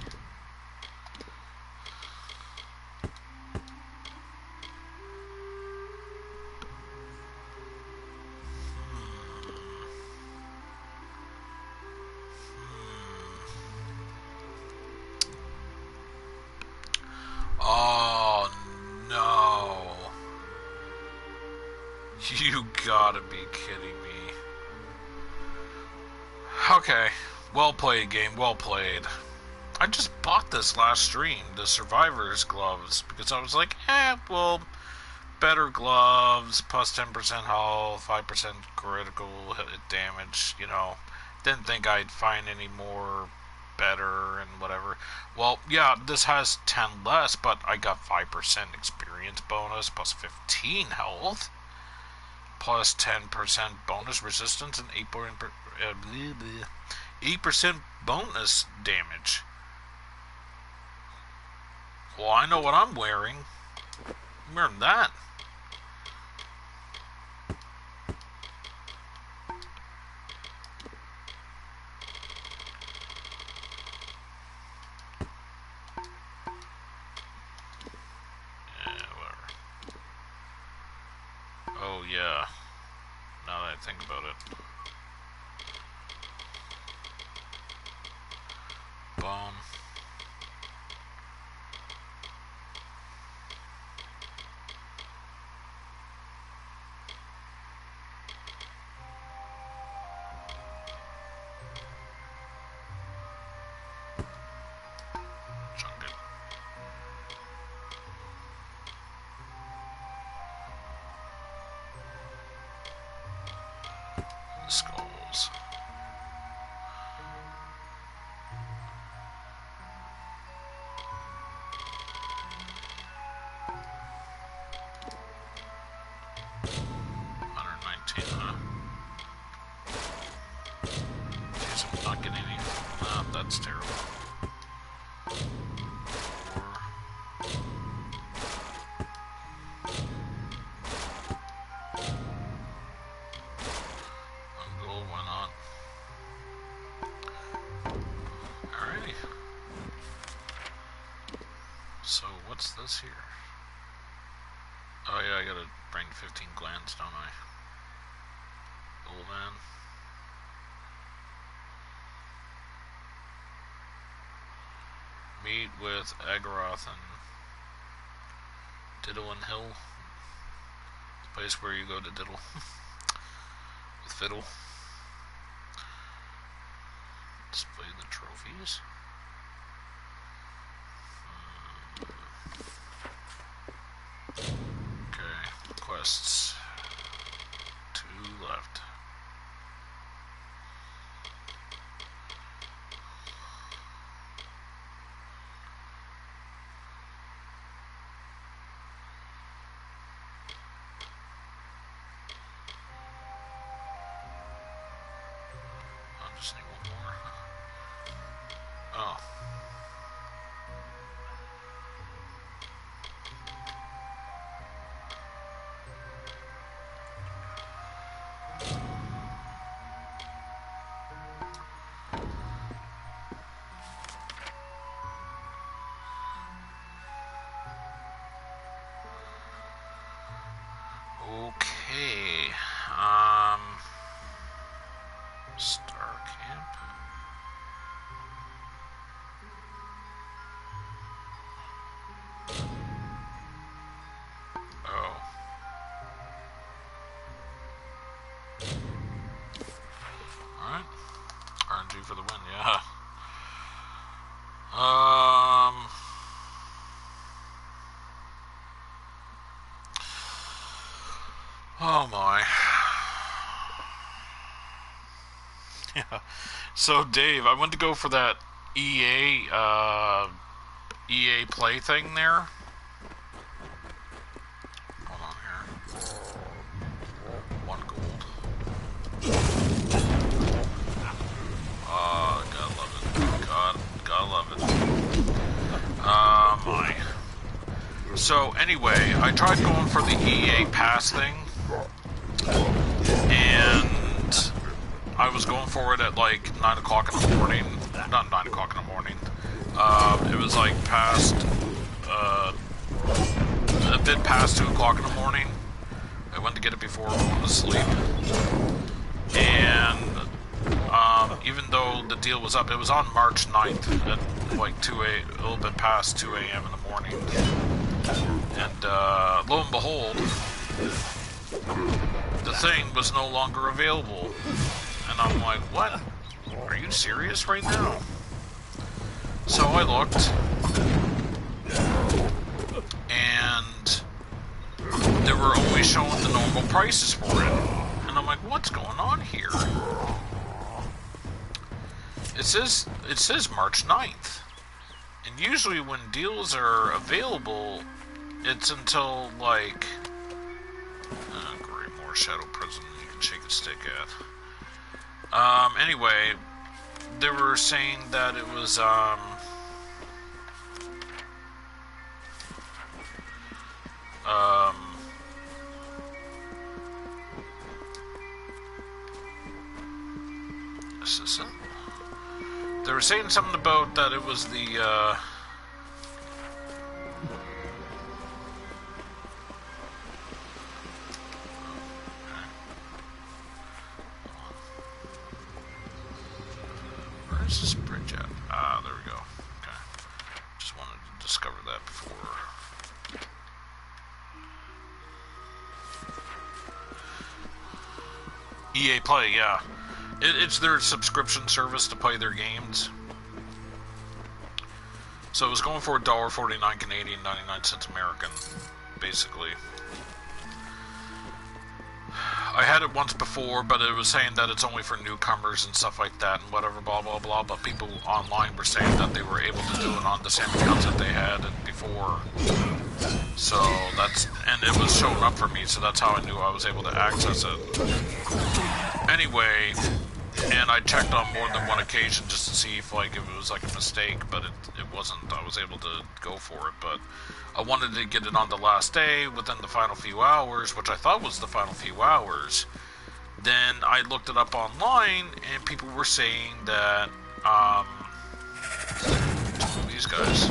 Oh no. You gotta be kidding me. Okay, well played, game, well played. I just bought this last stream, the Survivor's gloves, because I was like, well, better gloves, plus 10% hull, 5% critical damage, you know. Didn't think I'd find any more better and whatever. Well, yeah, this has 10 less, but I got 5% experience bonus, plus 15 health, plus 10% bonus resistance, and 8% bonus damage. Well, I know what I'm wearing. I'm wearing that. Oh, yeah. Now that I think about it. Bone. Chunk it. Skulls. Jeez, I'm not getting any. That's terrible. 1 gold, why not? Alrighty. So, what's this here? Oh yeah, I gotta bring 15 glands, don't I? Old man. Meet with Agaroth and Diddle and Hill. The place where you go to diddle. With Fiddle. Display the trophies. Okay, quests. 2 left. I just need one more. Oh. Okay. Star Camp. Oh. Alright. RNG for the win, yeah. Oh my. Yeah. So Dave, I went to go for that EA Play thing there. Hold on here. 1 gold. Gotta love it. Gotta love it. My. So anyway, I tried going for the EA Pass thing, and I was going for it at like 9 o'clock in the morning. Not 9 o'clock in the morning. It was like past, a bit past 2 o'clock in the morning. I went to get it before going to sleep. And, even though the deal was up, it was on March 9th at like a little bit past 2 a.m. in the morning. And, lo and behold, the thing was no longer available. And I'm like, what? Are you serious right now? So I looked, and they were only showing the normal prices for it. And I'm like, what's going on here? It says March 9th. And usually when deals are available, it's until like great, more Shadow Prison you can shake a stick at. Anyway, they were saying that it was assistant. They were saying something about that it was the where's this bridge at? Ah, there we go. Okay. Just wanted to discover that before. EA Play, yeah. It's their subscription service to play their games. So it was going for $1.49 Canadian, 99 cents American, basically. I had it once before, but it was saying that it's only for newcomers and stuff like that and whatever, blah, blah, blah. But people online were saying that they were able to do it on the same accounts that they had before. So that's, and it was showing up for me, so that's how I knew I was able to access it. Anyway, and I checked on more than one occasion just to see if like it was like a mistake, but it wasn't. I was able to go for it, but I wanted to get it on the last day within the final few hours, which I thought was the final few hours. Then I looked it up online, and people were saying that these guys.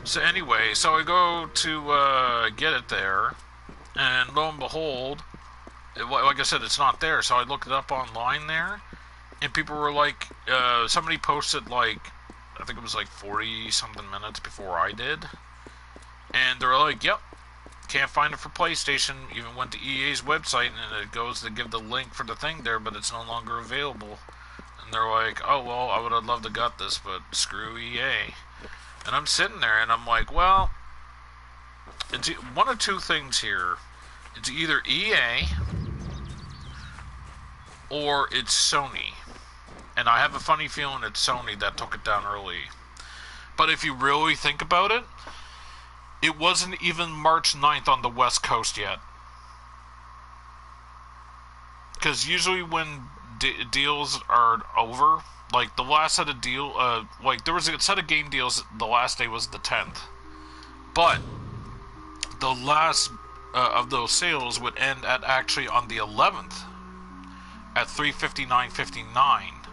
So anyway, so I go to get it there, and lo and behold, like I said, it's not there. So I looked it up online there, and people were like, somebody posted like, I think it was like 40-something minutes before I did, and they were like, yep, can't find it for PlayStation. Even went to EA's website, and it goes to give the link for the thing there, but it's no longer available. And they're like, oh, well, I would have loved to got this, but screw EA. And I'm sitting there, and I'm like, well, it's one of two things here. It's either EA or it's Sony. And I have a funny feeling it's Sony that took it down early. But if you really think about it, it wasn't even March 9th on the West Coast yet. Because usually when deals are over, like the last set of like there was a set of game deals, the last day was the 10th. But the last of those sales would end at actually on the 11th at 3:59:59.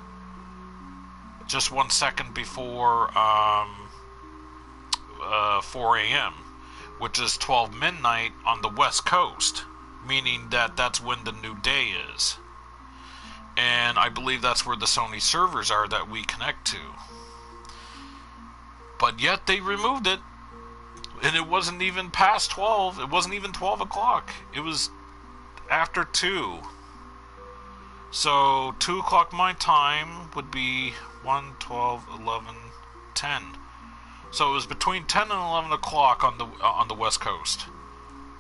Just 1 second before 4 a.m., which is 12 midnight on the West Coast, meaning that that's when the new day is. And I believe that's where the Sony servers are that we connect to. But yet they removed it. And it wasn't even past 12. It wasn't even 12 o'clock. It was after 2. So 2 o'clock my time would be 1, 12, 11, 10. So it was between 10 and 11 o'clock on the West Coast.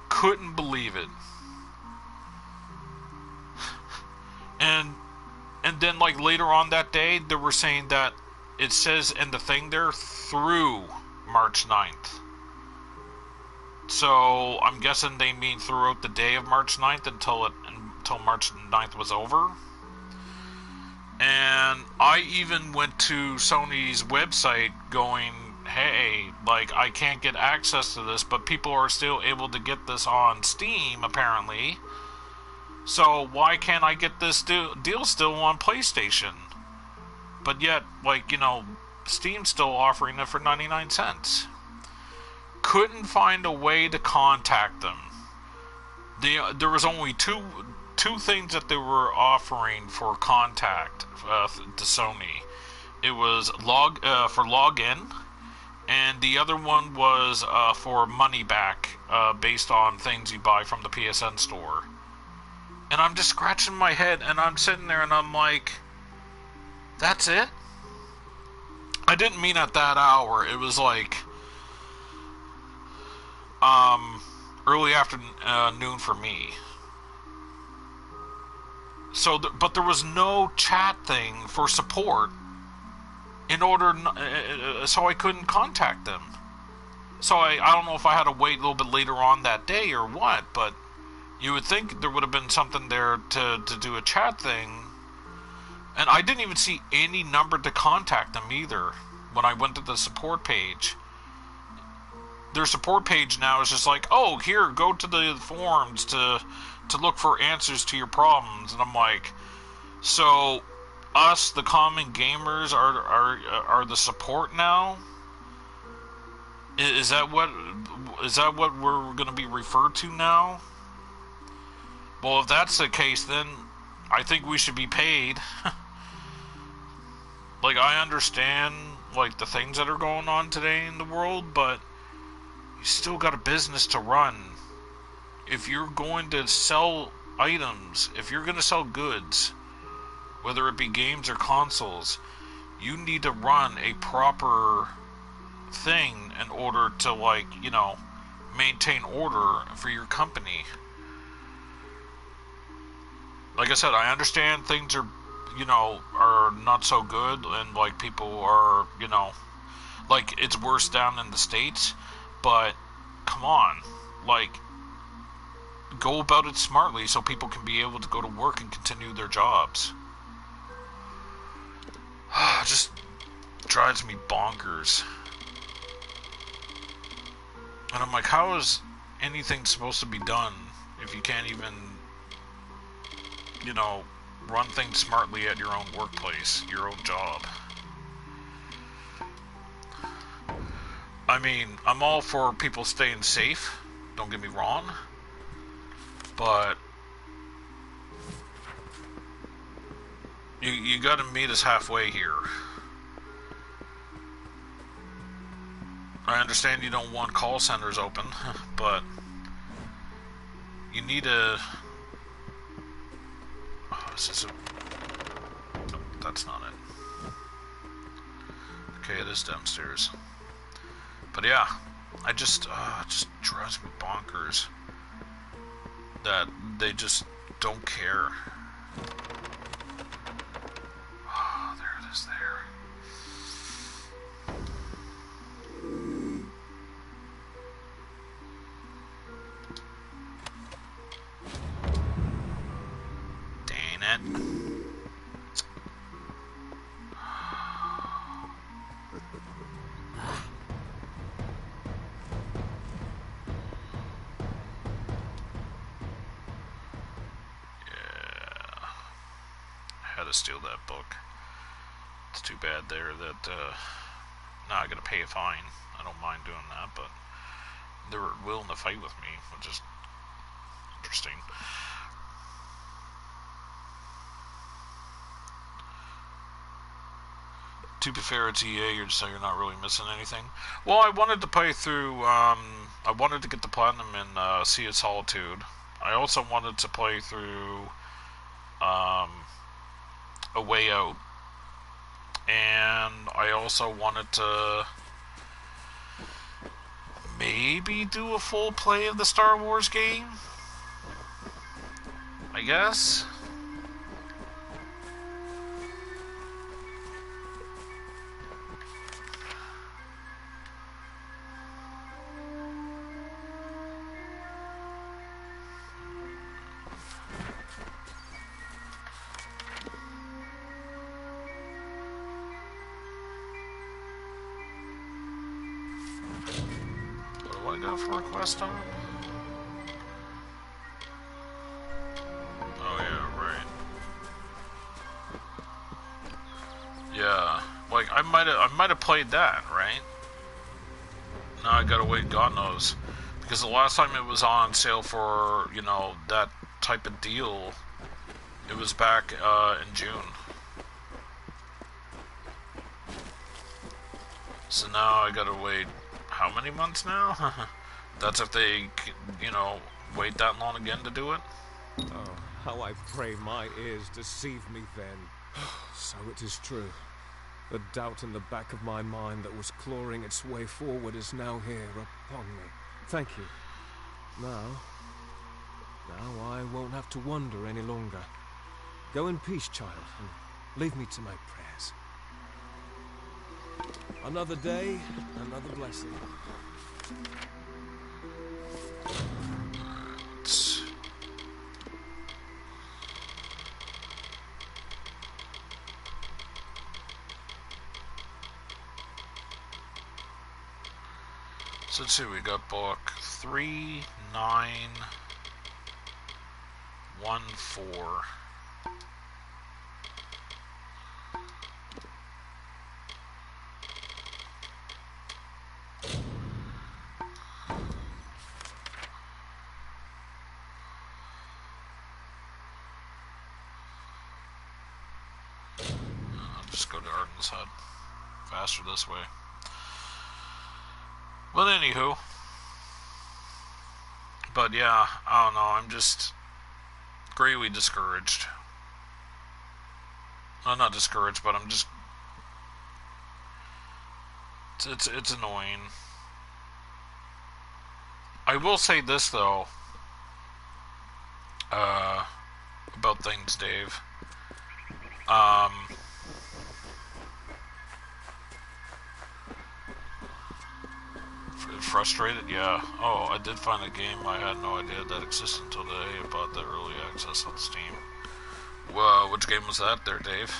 Couldn't believe it. And then like later on that day, they were saying that it says in the thing there through March 9th. So I'm guessing they mean throughout the day of March 9th until March 9th was over. And I even went to Sony's website going, hey, like, I can't get access to this, but people are still able to get this on Steam, apparently. So why can't I get this deal still on PlayStation? But yet, like, you know, Steam's still offering it for 99 cents. Couldn't find a way to contact them. There was only two things that they were offering for contact to Sony. It was for login, and the other one was for money back based on things you buy from the PSN store. And I'm just scratching my head, and I'm sitting there, and I'm like, that's it? I didn't mean at that hour. It was like early afternoon for me. So, but there was no chat thing for support in order, so I couldn't contact them. So I don't know if I had to wait a little bit later on that day or what, but you would think there would have been something there to do a chat thing. And I didn't even see any number to contact them either when I went to the support page. Their support page now is just like, oh, here, go to the forums to look for answers to your problems. And I'm like, so us, the common gamers, are the support now? Is that what we're going to be referred to now? Well, if that's the case, then I think we should be paid. Like, I understand, like, the things that are going on today in the world, but you still got a business to run. If you're going to sell items, if you're going to sell goods, whether it be games or consoles, you need to run a proper thing in order to, like, you know, maintain order for your company. Like I said, I understand things are, you know, are not so good, and like people are, you know, like it's worse down in the States, but come on, like, go about it smartly so people can be able to go to work and continue their jobs. It just drives me bonkers. And I'm like, how is anything supposed to be done if you can't even, you know, run things smartly at your own workplace, your own job? I mean, I'm all for people staying safe, don't get me wrong, but you gotta meet us halfway here. I understand you don't want call centers open, but you need a... Oh, is this a... No, that's not it. Okay, it is downstairs. But yeah, it just drives me bonkers that they just don't care. Oh, there it is there. Dang it. Steal that book. It's too bad there that now I gotta pay a fine. I don't mind doing that, but they were willing to fight with me, which is interesting. To be fair, it's EA, so you're not really missing anything. Well, I wanted to play through, I wanted to get the Platinum in Sea of Solitude. I also wanted to play through A Way Out. And I also wanted to maybe do a full play of the Star Wars game, I guess. What do I got for a quest on? Oh yeah, right. Yeah, like I might have played that, right? Now I gotta wait, God knows, because the last time it was on sale for, you know, that type of deal, it was back in June. So now I gotta wait, how many months now? That's if they, you know, wait that long again to do it.
Oh, how I pray my ears deceive me then. So it is true. The doubt in the back of my mind that was clawing its way forward is now here upon me. Thank you. Now I won't have to wonder any longer. Go in peace, child, and leave me to my prayers. Another day, another blessing.
So let's see, we got book 3914. I'll just go to Arden's Hut. Faster this way. But anywho, but yeah, I don't know, I'm just greatly discouraged. No, not discouraged, but I'm just, it's annoying. I will say this though, about things, Dave. Frustrated? Yeah. Oh, I did find a game I had no idea that existed until today about the early access on Steam. Whoa, which game was that there, Dave?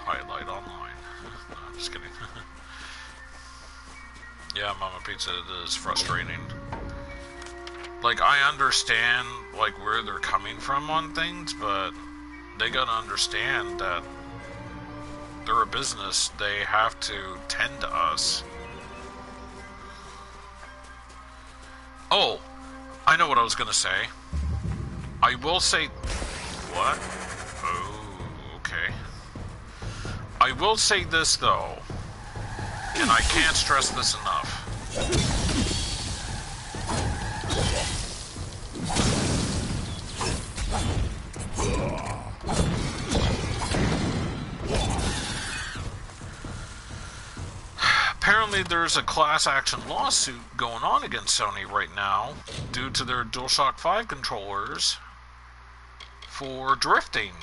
Highlight Online. No, I'm just kidding. Yeah, Mama Pizza, it is frustrating. Like, I understand, like, where they're coming from on things, but they gotta understand that they're a business, they have to tend to us. Oh, I know what I was gonna say. I will say... What? Oh, okay. I will say this, though, and I can't stress this enough. Apparently there's a class action lawsuit going on against Sony right now due to their DualShock 5 controllers for drifting.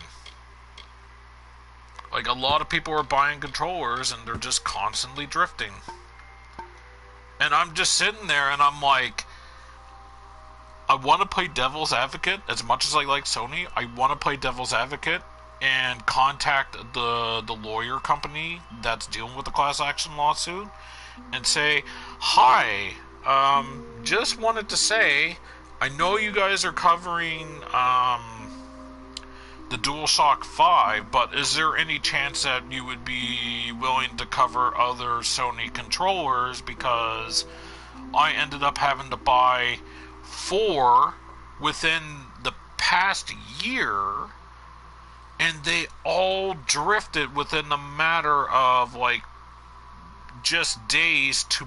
Like, a lot of people are buying controllers and they're just constantly drifting. And I'm just sitting there and I'm like, I want to play devil's advocate. As much as I like Sony, I want to play devil's advocate and contact the lawyer company that's dealing with the class action lawsuit and say, hi, just wanted to say, I know you guys are covering the DualShock 5, but is there any chance that you would be willing to cover other Sony controllers, because I ended up having to buy 4 within the past year And they all drifted within a matter of like just days to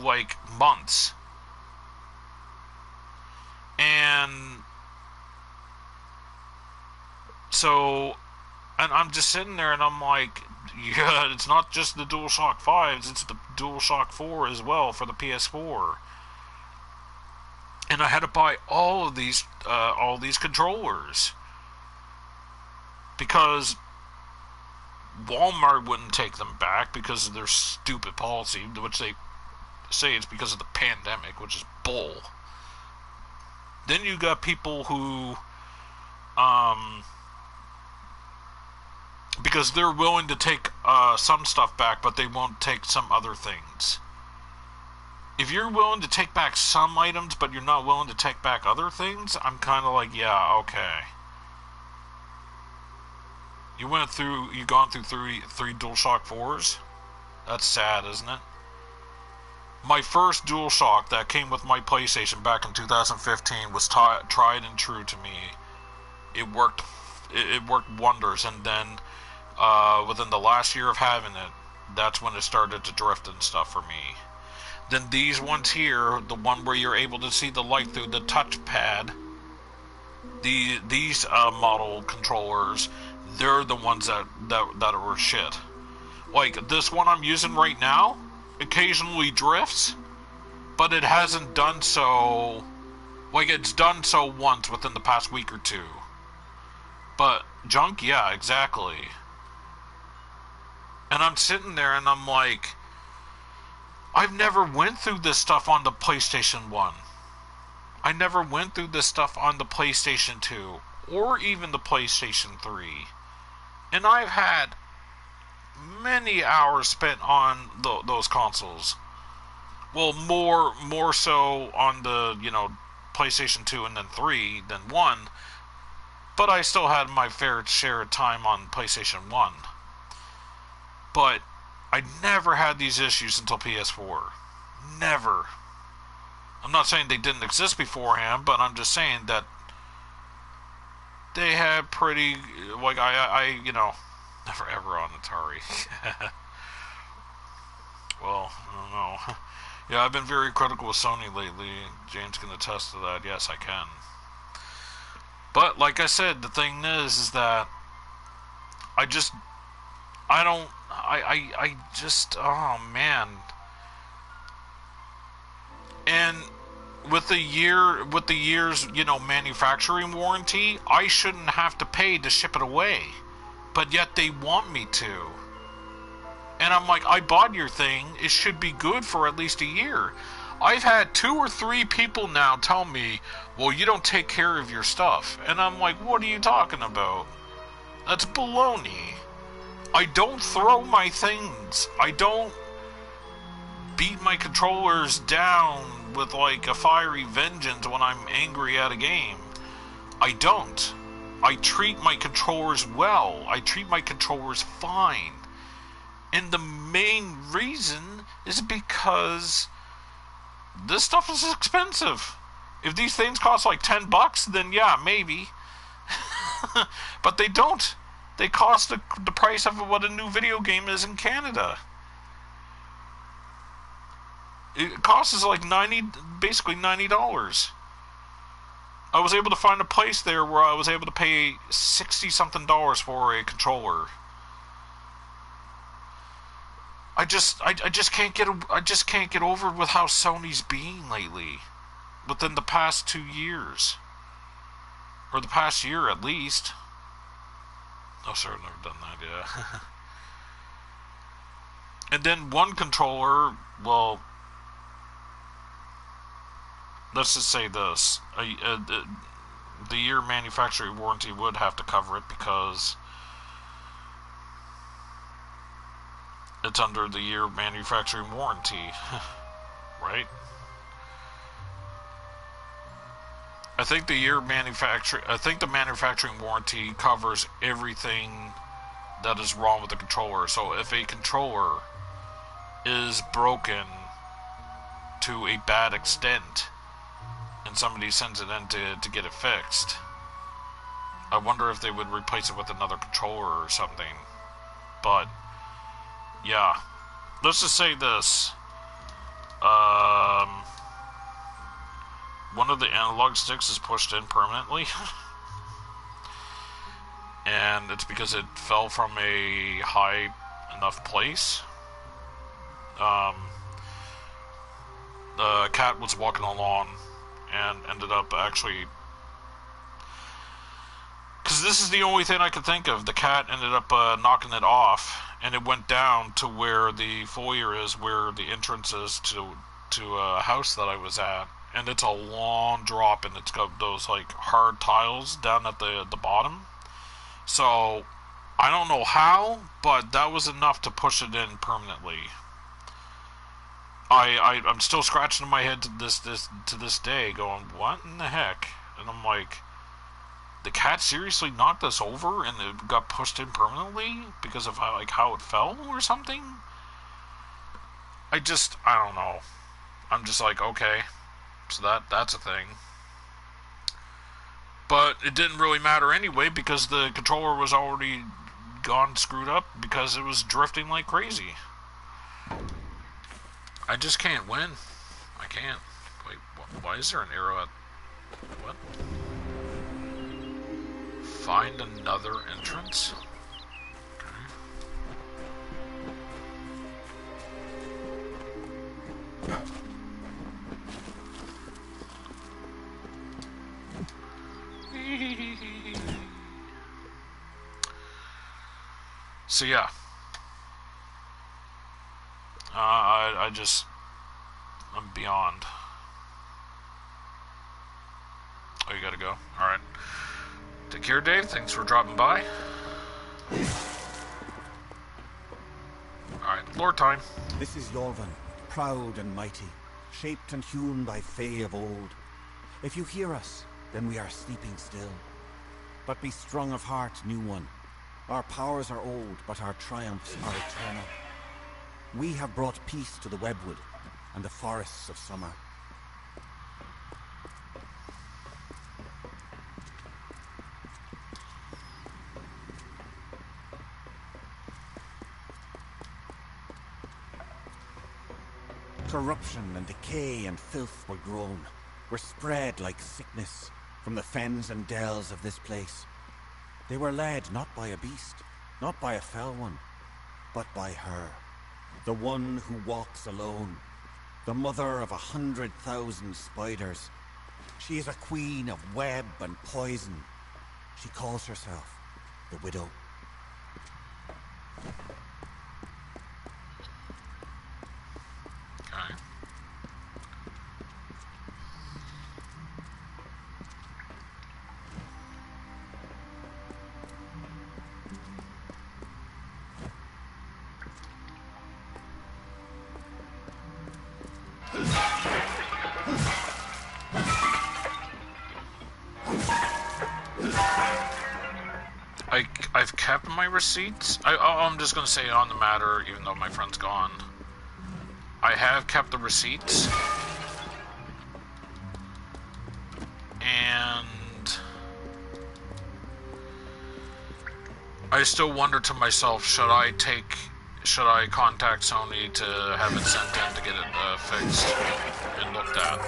like months. And so, and I'm just sitting there and I'm like, yeah, it's not just the DualShock 5s, it's the DualShock 4 as well for the PS4. And I had to buy all these controllers because Walmart wouldn't take them back because of their stupid policy, which they say it's because of the pandemic, which is bull. Then you got people who, because they're willing to take some stuff back, but they won't take some other things. If you're willing to take back some items, but you're not willing to take back other things, I'm kind of like, yeah, okay. You've gone through three DualShock 4s? That's sad, isn't it? My first DualShock that came with my PlayStation back in 2015 was tried and true to me. It worked wonders, and then within the last year of having it, that's when it started to drift and stuff for me. Then these ones here, the one where you're able to see the light through the touchpad, these model controllers, they're the ones that were shit. Like this one I'm using right now occasionally drifts, but it hasn't done so. Like it's done so once within the past week or two. But junk, yeah, exactly. And I'm sitting there and I'm like, I've never went through this stuff on the PlayStation 1. I never went through this stuff on the PlayStation 2 or even the PlayStation 3. And I've had many hours spent on those consoles. Well, more so on the, PlayStation 2 and then 3 than 1. But I still had my fair share of time on PlayStation 1. But I never had these issues until PS4. Never. I'm not saying they didn't exist beforehand, but I'm just saying that they had pretty, like, I never ever on Atari. Well, I don't know. Yeah, I've been very critical with Sony lately. James can attest to that. Yes, I can. But, like I said, the thing is that I just, oh man. And with the year's, manufacturing warranty, I shouldn't have to pay to ship it away. But yet they want me to. And I'm like, I bought your thing, it should be good for at least a year. I've had 2 or 3 people now tell me, well, you don't take care of your stuff. And I'm like, what are you talking about? That's baloney. I don't throw my things. I don't beat my controllers down with like a fiery vengeance when I'm angry at a game. I don't. I treat my controllers well. I treat my controllers fine. And the main reason is because this stuff is expensive. If these things cost like $10, then yeah, maybe. But they don't. They cost the price of what a new video game is in Canada. It costs like basically $90. I was able to find a place there where I was able to pay $60-something for a controller. I just can't get over with how Sony's being lately. Within the past 2 years, or the past year at least. Oh, sorry, I've never done that. Yeah. And then one controller. Well, let's just say this: the year manufacturing warranty would have to cover it because it's under the year manufacturing warranty, right? I think the manufacturing warranty covers everything that is wrong with the controller. So if a controller is broken to a bad extent and somebody sends it in to get it fixed, I wonder if they would replace it with another controller or something. But, yeah. Let's just say this. One of the analog sticks is pushed in permanently. And it's because it fell from a high enough place. The cat was walking along and ended up actually... Because this is the only thing I could think of. The cat ended up knocking it off, and it went down to where the foyer is, where the entrance is to a house that I was at. And it's a long drop, and it's got those like hard tiles down at the bottom. So I don't know how, but that was enough to push it in permanently. I'm still scratching my head to this day, going, what in the heck? And I'm like, the cat seriously knocked us over and it got pushed in permanently because of how it fell or something? I don't know. I'm just like, okay, so that's a thing. But it didn't really matter anyway because the controller was already gone screwed up because it was drifting like crazy. I just can't win. I can't. Wait, why is there an arrow at... What? Find another entrance? Okay. So yeah. I'm beyond. Oh, you gotta go? Alright. Take care, Dave. Thanks for dropping by. Alright, lore time.
This is Yorvan, proud and mighty, shaped and hewn by Fae of old. If you hear us, then we are sleeping still. But be strong of heart, new one. Our powers are old, but our triumphs are eternal. We have brought peace to the Webwood and the forests of summer. Corruption and decay and filth were grown, were spread like sickness from the fens and dells of this place. They were led not by a beast, not by a fell one, but by her. The one who walks alone, the mother of 100,000 spiders. She is a queen of web and poison. She calls herself the Widow.
Okay. I've kept my receipts. I'm just gonna say on the matter, even though my friend's gone. I have kept the receipts. And I still wonder to myself, should I contact Sony to have it sent in to get it fixed and looked at?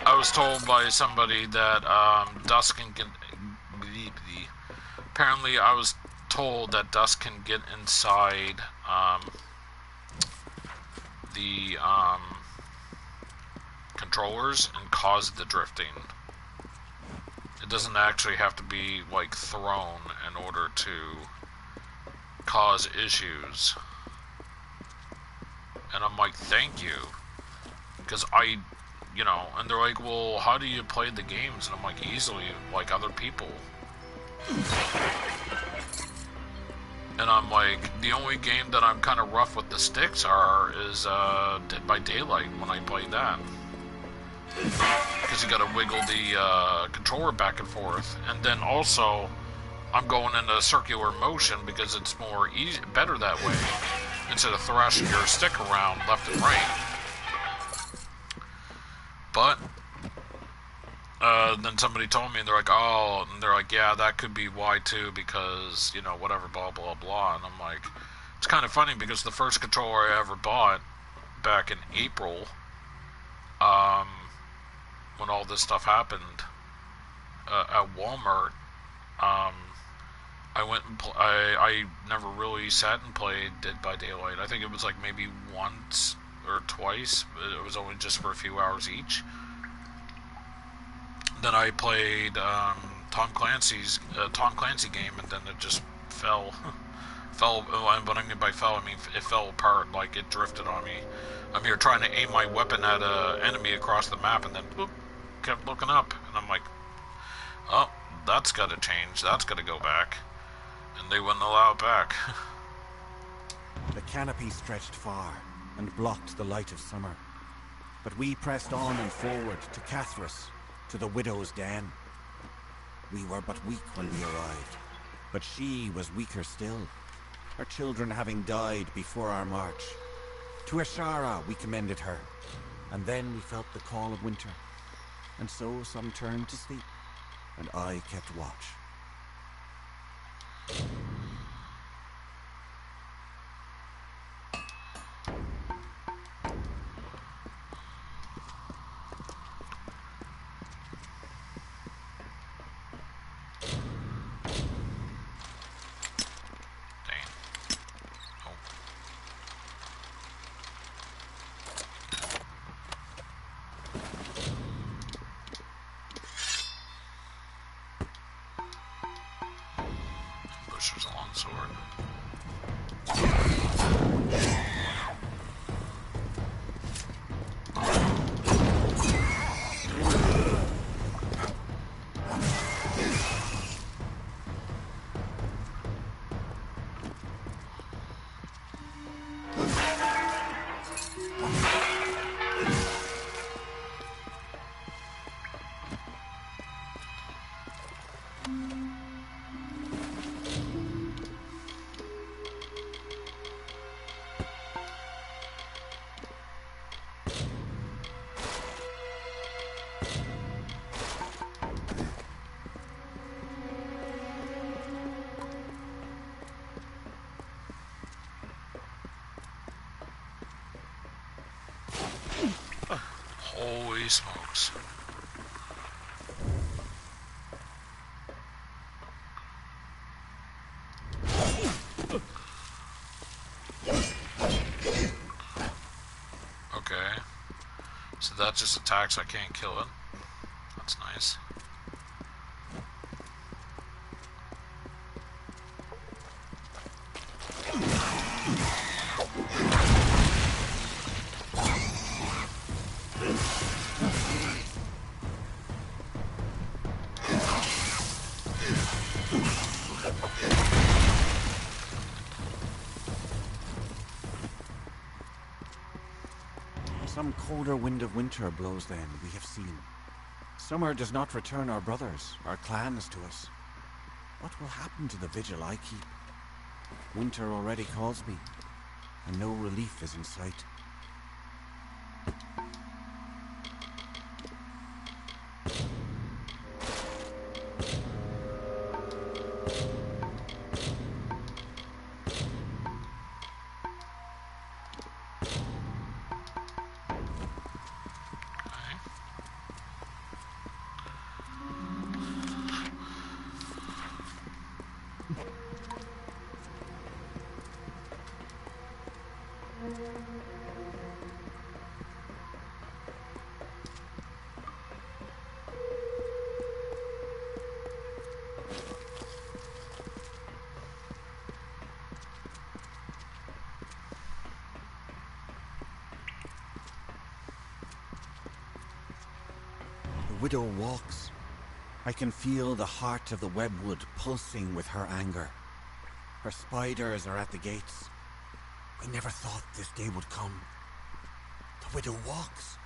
I was told by somebody that Dusk can get... Apparently I was told that Dusk can get inside the controllers and cause the drifting. It doesn't actually have to be like thrown in order to cause issues. And I'm like, thank you. Because you know, and they're like, well, how do you play the games? And I'm like, easily, like other people. And I'm like, the only game that I'm kind of rough with the sticks is Dead by Daylight when I play that. Because you gotta wiggle the controller back and forth. And then also, I'm going into circular motion because it's better that way. Instead of thrashing your stick around left and right. But then somebody told me, and they're like, oh, and they're like, yeah, that could be why too, because, you know, whatever, blah, blah, blah. And I'm like, it's kind of funny because the first controller I ever bought back in April, when all this stuff happened, at Walmart, I went and I never really sat and played Dead by Daylight. I think it was like maybe once or twice. It was only just for a few hours each. Then I played Tom Clancy game, and then it just fell. When I mean by fell, I mean it fell apart. Like it drifted on me. I'm here trying to aim my weapon at an enemy across the map, and then whoop, kept looking up, and I'm like, oh, that's got to change. That's got to go back, and they wouldn't allow it back.
The canopy stretched far and blocked the light of summer, but we pressed on and forward to Cathras, to the widow's den. We were but weak when we arrived, but she was weaker still, her children having died before our march. To Ashara we commended her, and then we felt the call of winter, and so some turned to sleep, and I kept watch.
Busher's a long sword. Holy smokes. Okay. So that just attacks, I can't kill it. That's nice.
Some colder wind of winter blows then, we have seen. Summer does not return our brothers, our clans to us. What will happen to the vigil I keep? Winter already calls me, and no relief is in sight. The widow walks. I can feel the heart of the webwood pulsing with her anger. Her spiders are at the gates. I never thought this day would come. The widow walks.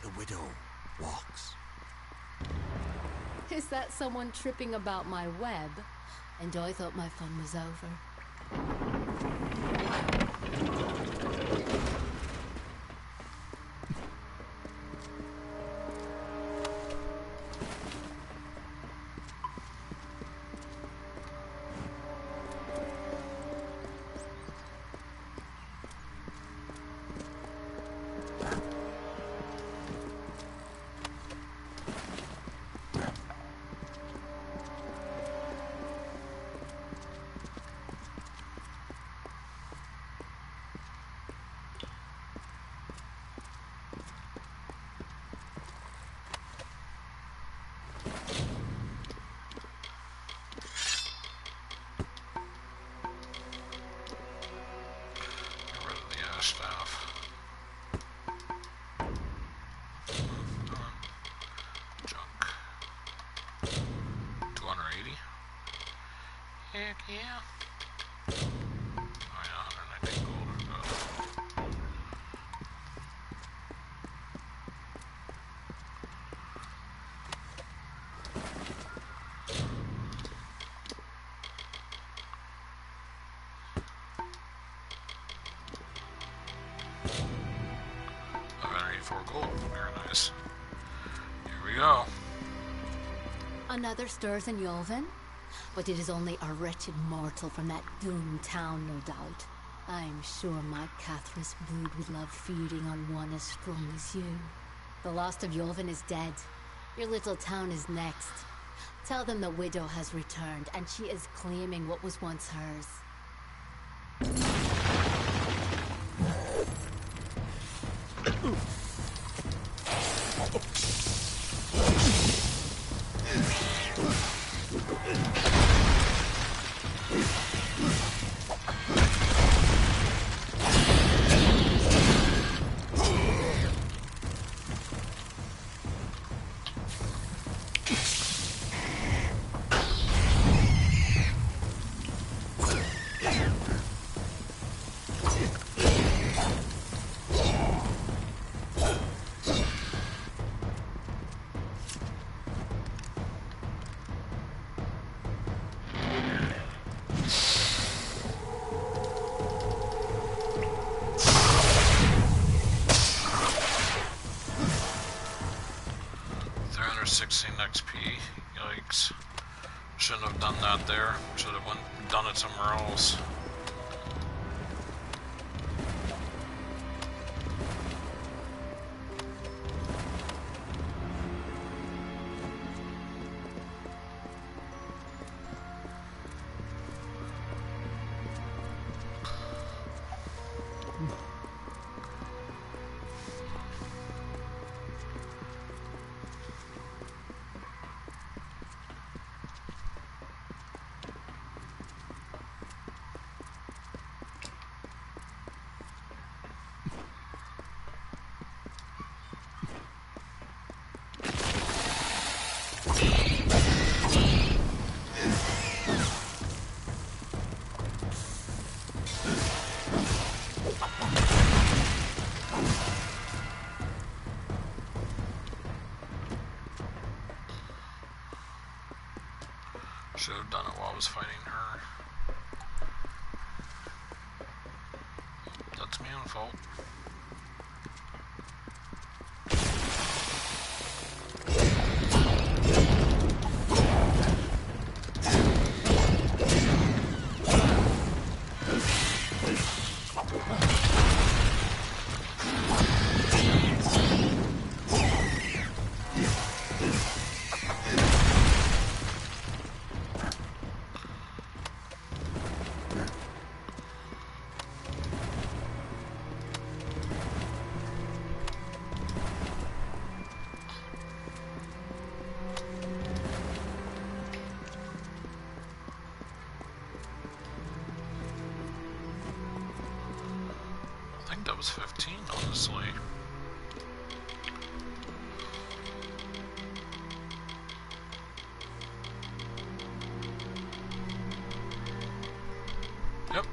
The widow walks.
Is that someone tripping about my web? And I thought my fun was over.
4 gold. Very nice. Here we go.
Another stirs in Yolven? But it is only a wretched mortal from that doomed town, no doubt. I'm sure my Cathras brood would love feeding on one as strong as you. The Lost of Yolven is dead. Your little town is next. Tell them the widow has returned, and she is claiming what was once hers.
XP. Yikes. Shouldn't have done that there. Should have done it somewhere else. Should have done it while I was fighting her. That's my own fault. I think that was 15, honestly. Yep.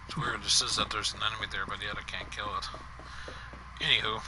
It's weird, it says that there's an enemy there, but yet I can't kill it. Anywho.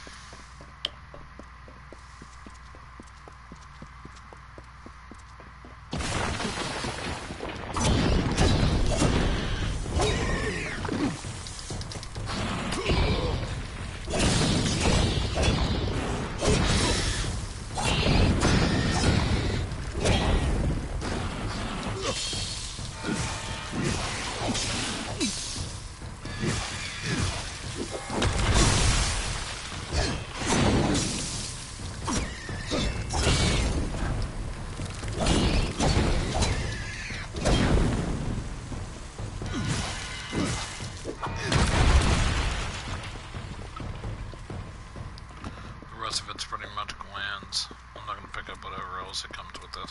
pick up whatever else that comes with this.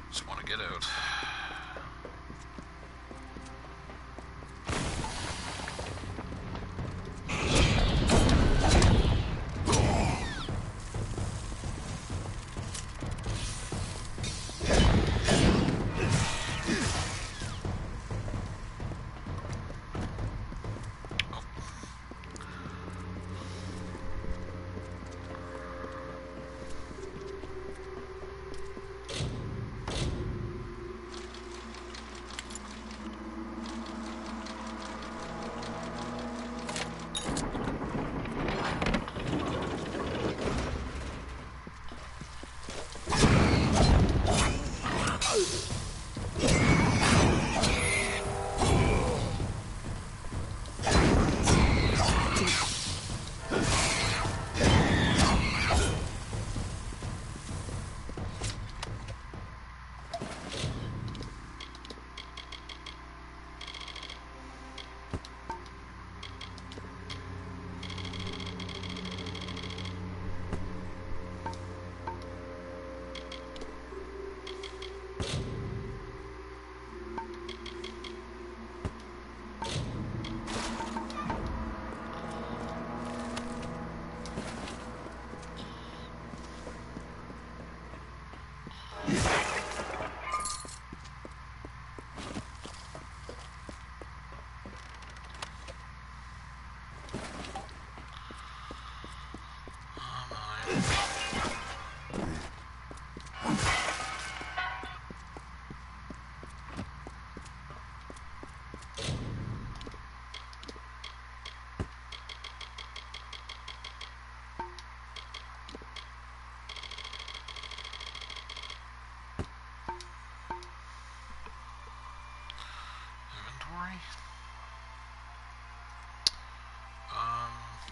Just want to get out.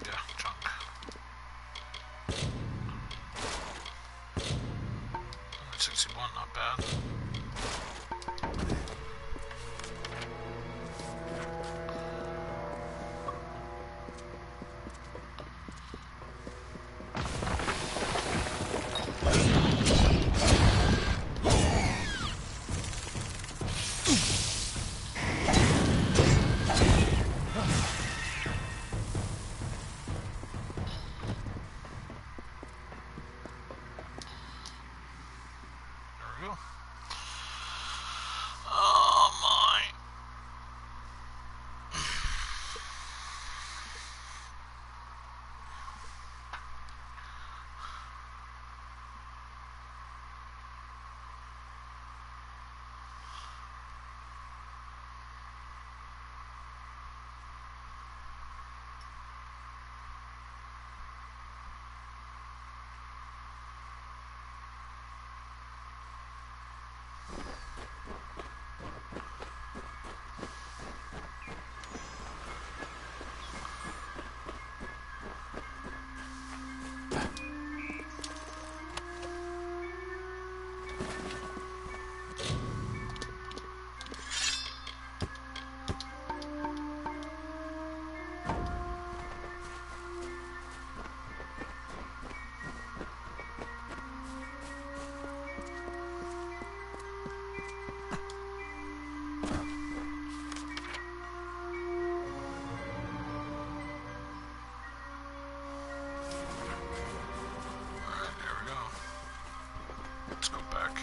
Yeah, junk. 161, not bad.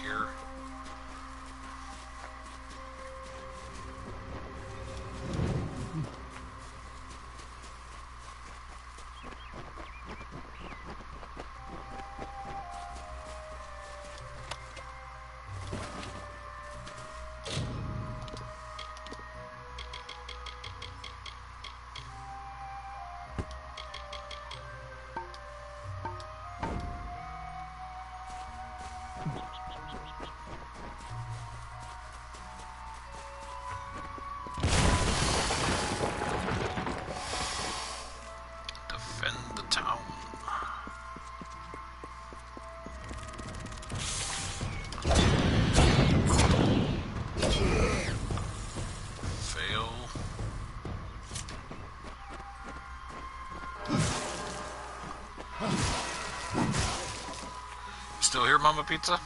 Here. Still here, Mama Pizza?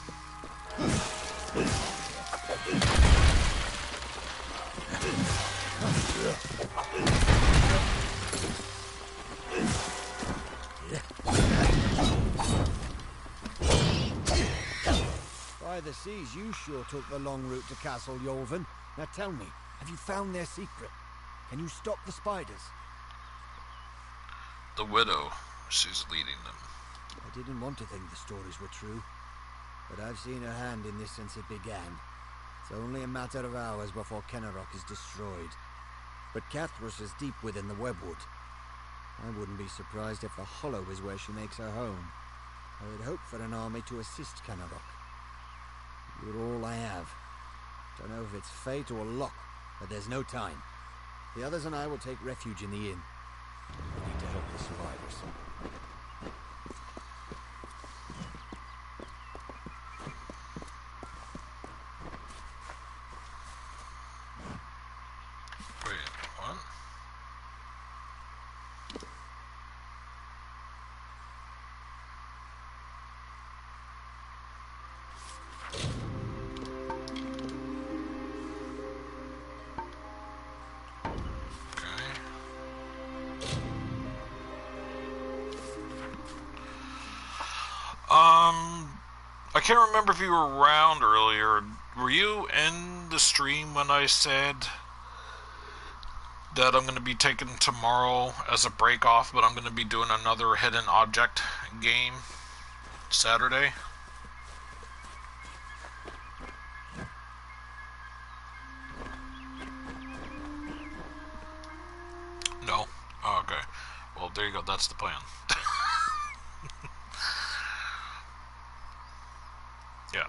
By the seas, you sure took the long route to Castle Yolven. Now tell me, have you found their secret? Can you stop the spiders?
The widow, she's leading them.
I didn't want to think the stories were true, but I've seen her hand in this since it began. It's only a matter of hours before Kennerock is destroyed. But Cathrus is deep within the webwood. I wouldn't be surprised if the Hollow is where she makes her home. I would hope for an army to assist Kennerock. You're all I have. Don't know if it's fate or luck, but there's no time. The others and I will take refuge in the inn. We need to help the survivors.
Wait, what? I can't remember if you were around earlier. Were you in the stream when I said that I'm going to be taking tomorrow as a break off, but I'm going to be doing another hidden object game Saturday? No? Oh, okay. Well, there you go. That's the plan. Yeah.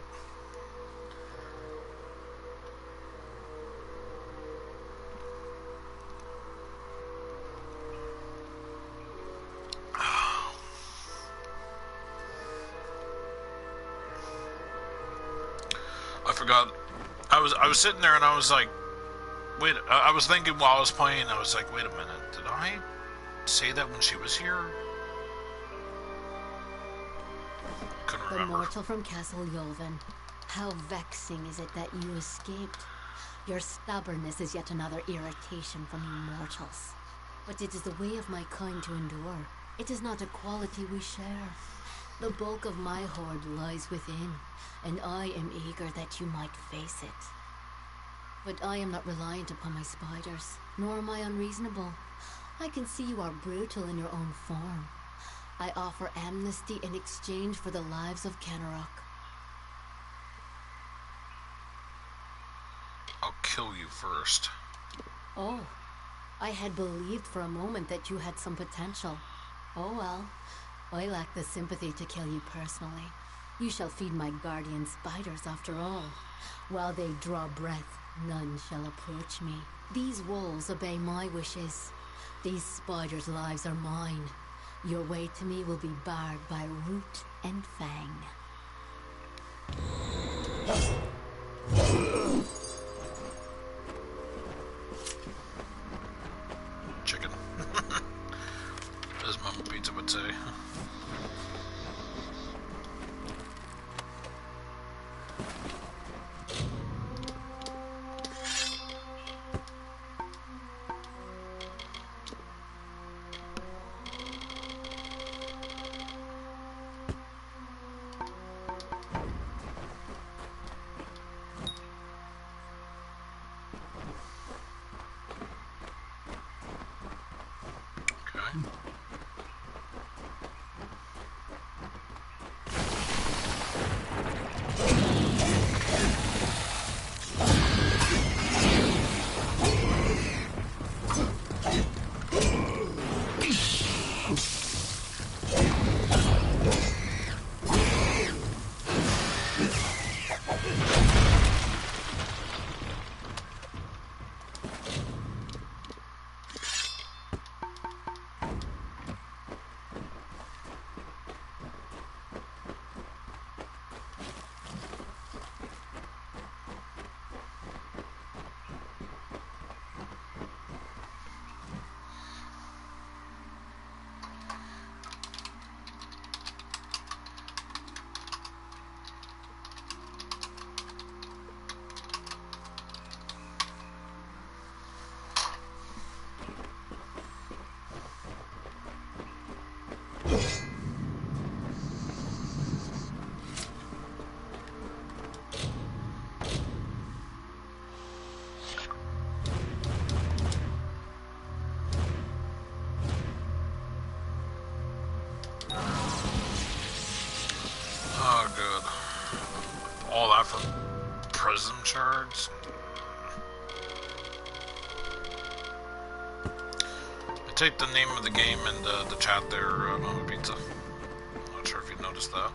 I forgot. I was sitting there and I was like, wait. I was thinking while I was playing. I was like, wait a minute. Did I say that when she was here? Couldn't
The
remember.
mortal from Castle Yolven. How vexing is it that you escaped? Your stubbornness is yet another irritation from you mortals. But it is the way of my kind to endure. It is not a quality we share. The bulk of my horde lies within, and I am eager that you might face it. But I am not reliant upon my spiders, nor am I unreasonable. I can see you are brutal in your own form. I offer amnesty in exchange for the lives of Kennerock.
I'll kill you first.
Oh, I had believed for a moment that you had some potential. Oh well, I lack the sympathy to kill you personally. You shall feed my guardian spiders after all. While they draw breath, none shall approach me. These wolves obey my wishes. These spiders' lives are mine. Your way to me will be barred by root and fang.
Chicken. As Mama Pizza would say. good. All that for prism shards? I typed the name of the game in the chat there, Mama Pizza. Not sure if you noticed that.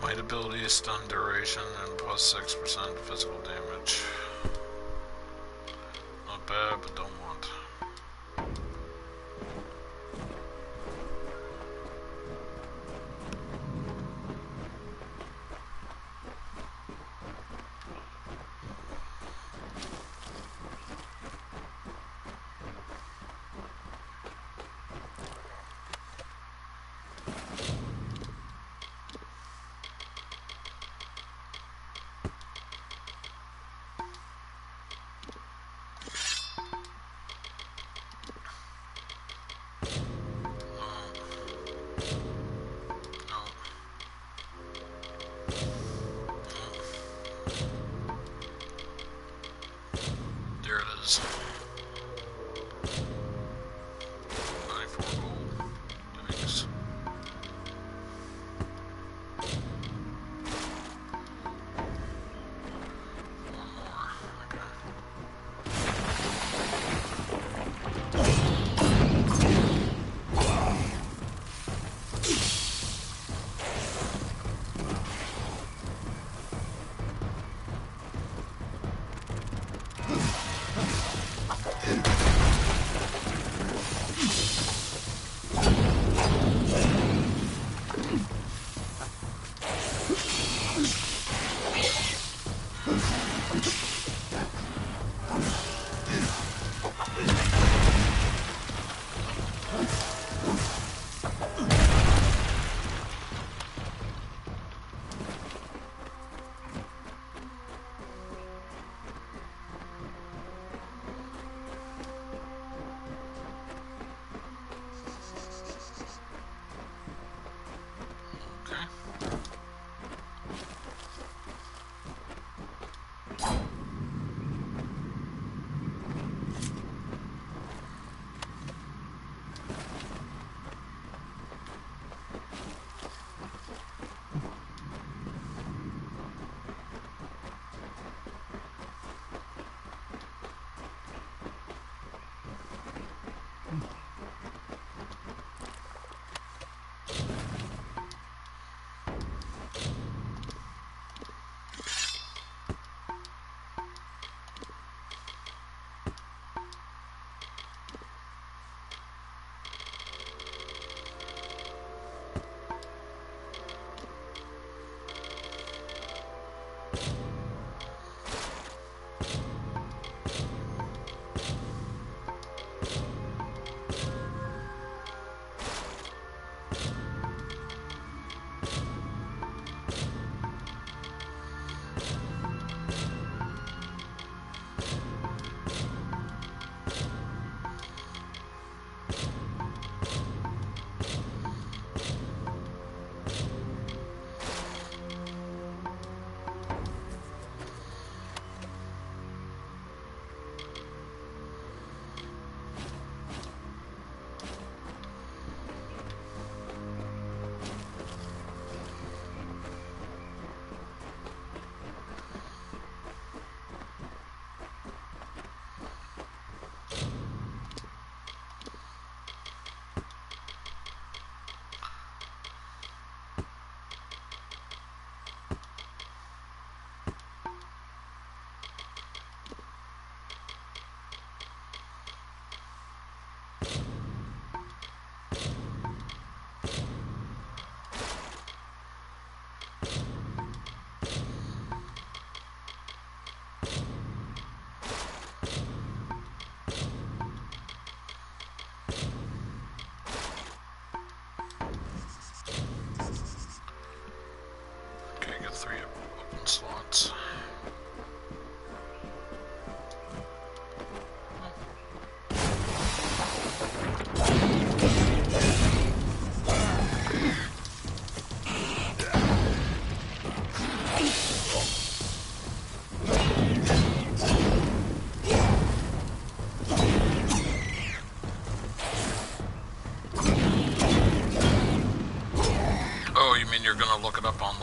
Might ability is stun duration and plus 6% physical damage. Not bad, but don't want.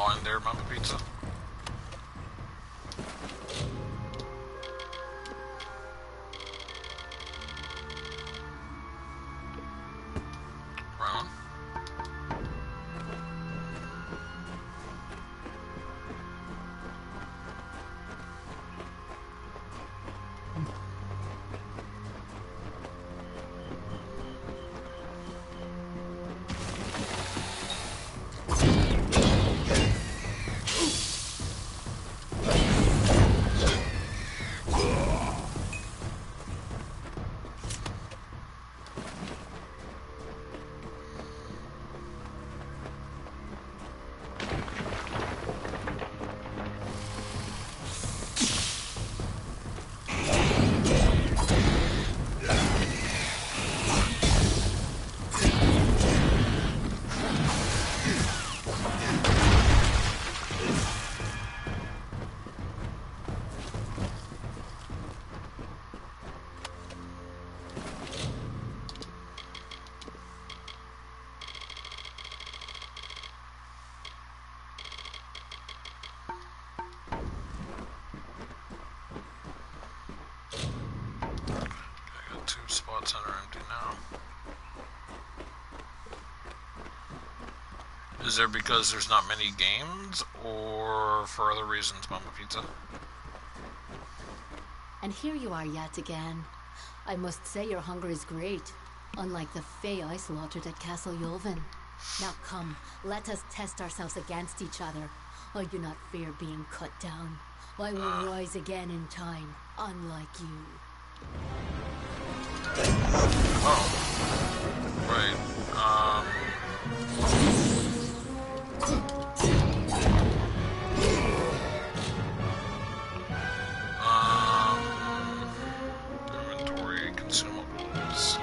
mind there, Mama Pizza. Round. Spots that are empty now. Is there because there's not many games, or for other reasons, Mama Pizza?
And here you are yet again. I must say your hunger is great, unlike the Fae I slaughtered at Castle Yulvin. Now come, let us test ourselves against each other. I do not fear being cut down. I will rise again in time, unlike you.
Oh. Right. Inventory, consumables.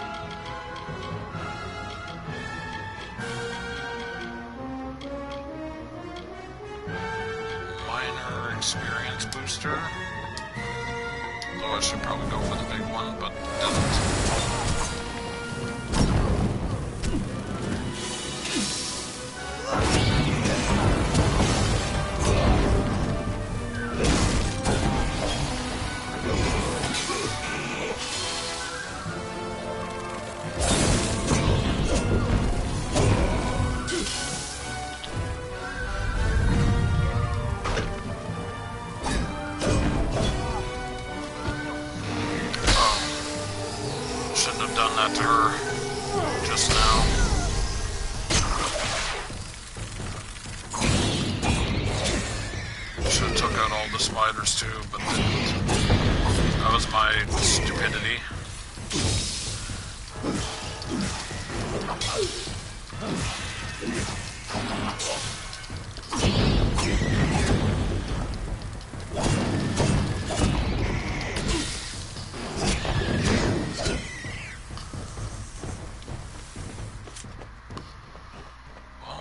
Minor experience booster. Though I should probably go for the big one, but it doesn't. That to her just now. Should have took out all the spiders too, but didn't. That was my stupidity.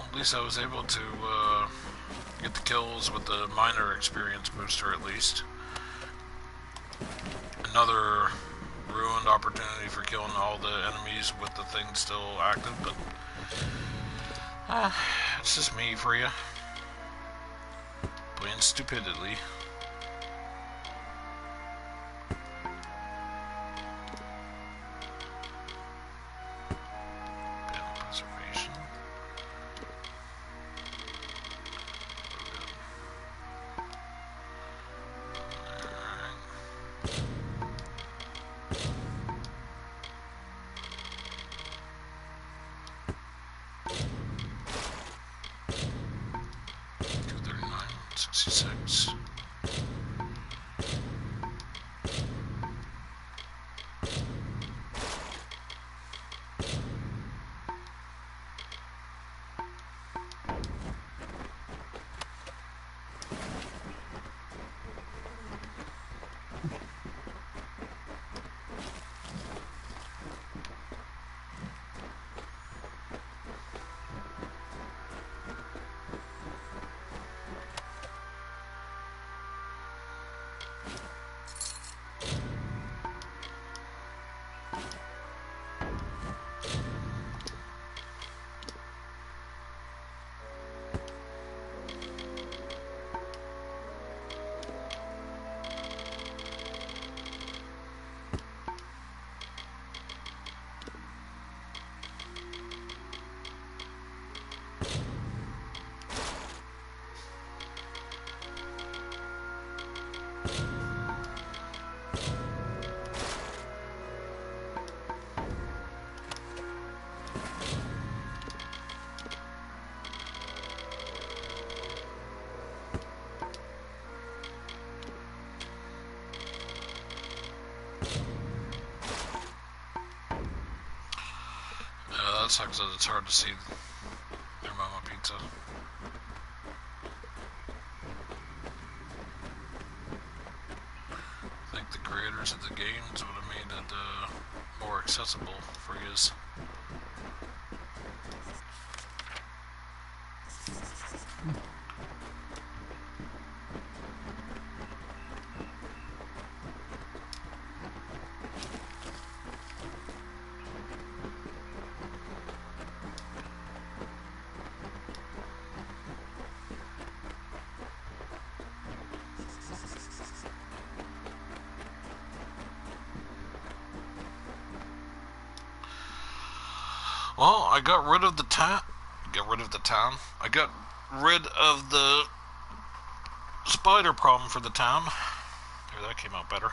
At least I was able to get the kills with the minor experience booster at least. Another ruined opportunity for killing all the enemies with the thing still active, but it's just me for you. Playing stupidly. That sucks that it's hard to see their Mama Pizza. I think the creators of the games would have made it more accessible for you. Well, I got rid of the town. I got rid of the spider problem for the town. There, that came out better.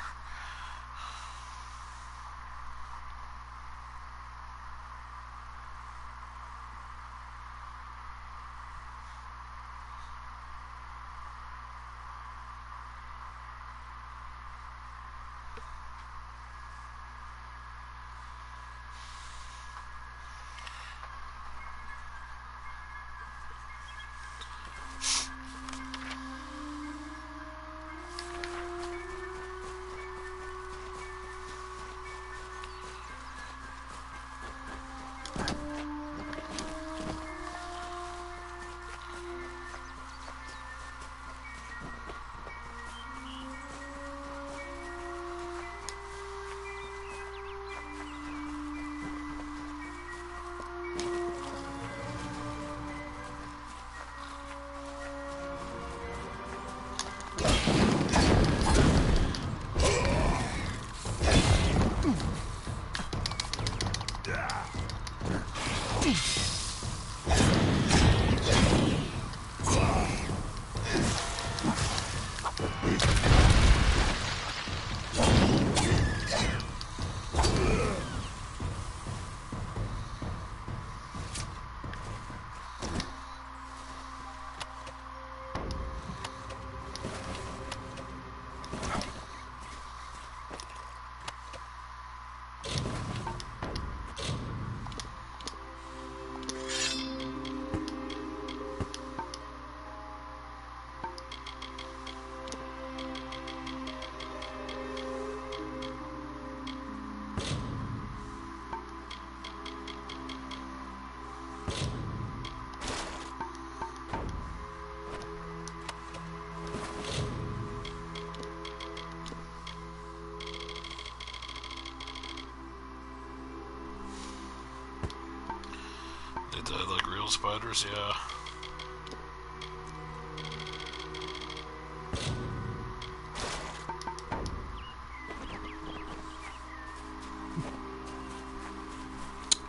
They die like real spiders, yeah.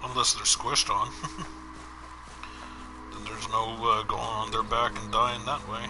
Unless they're squished on. Then there's no going on their back and dying that way.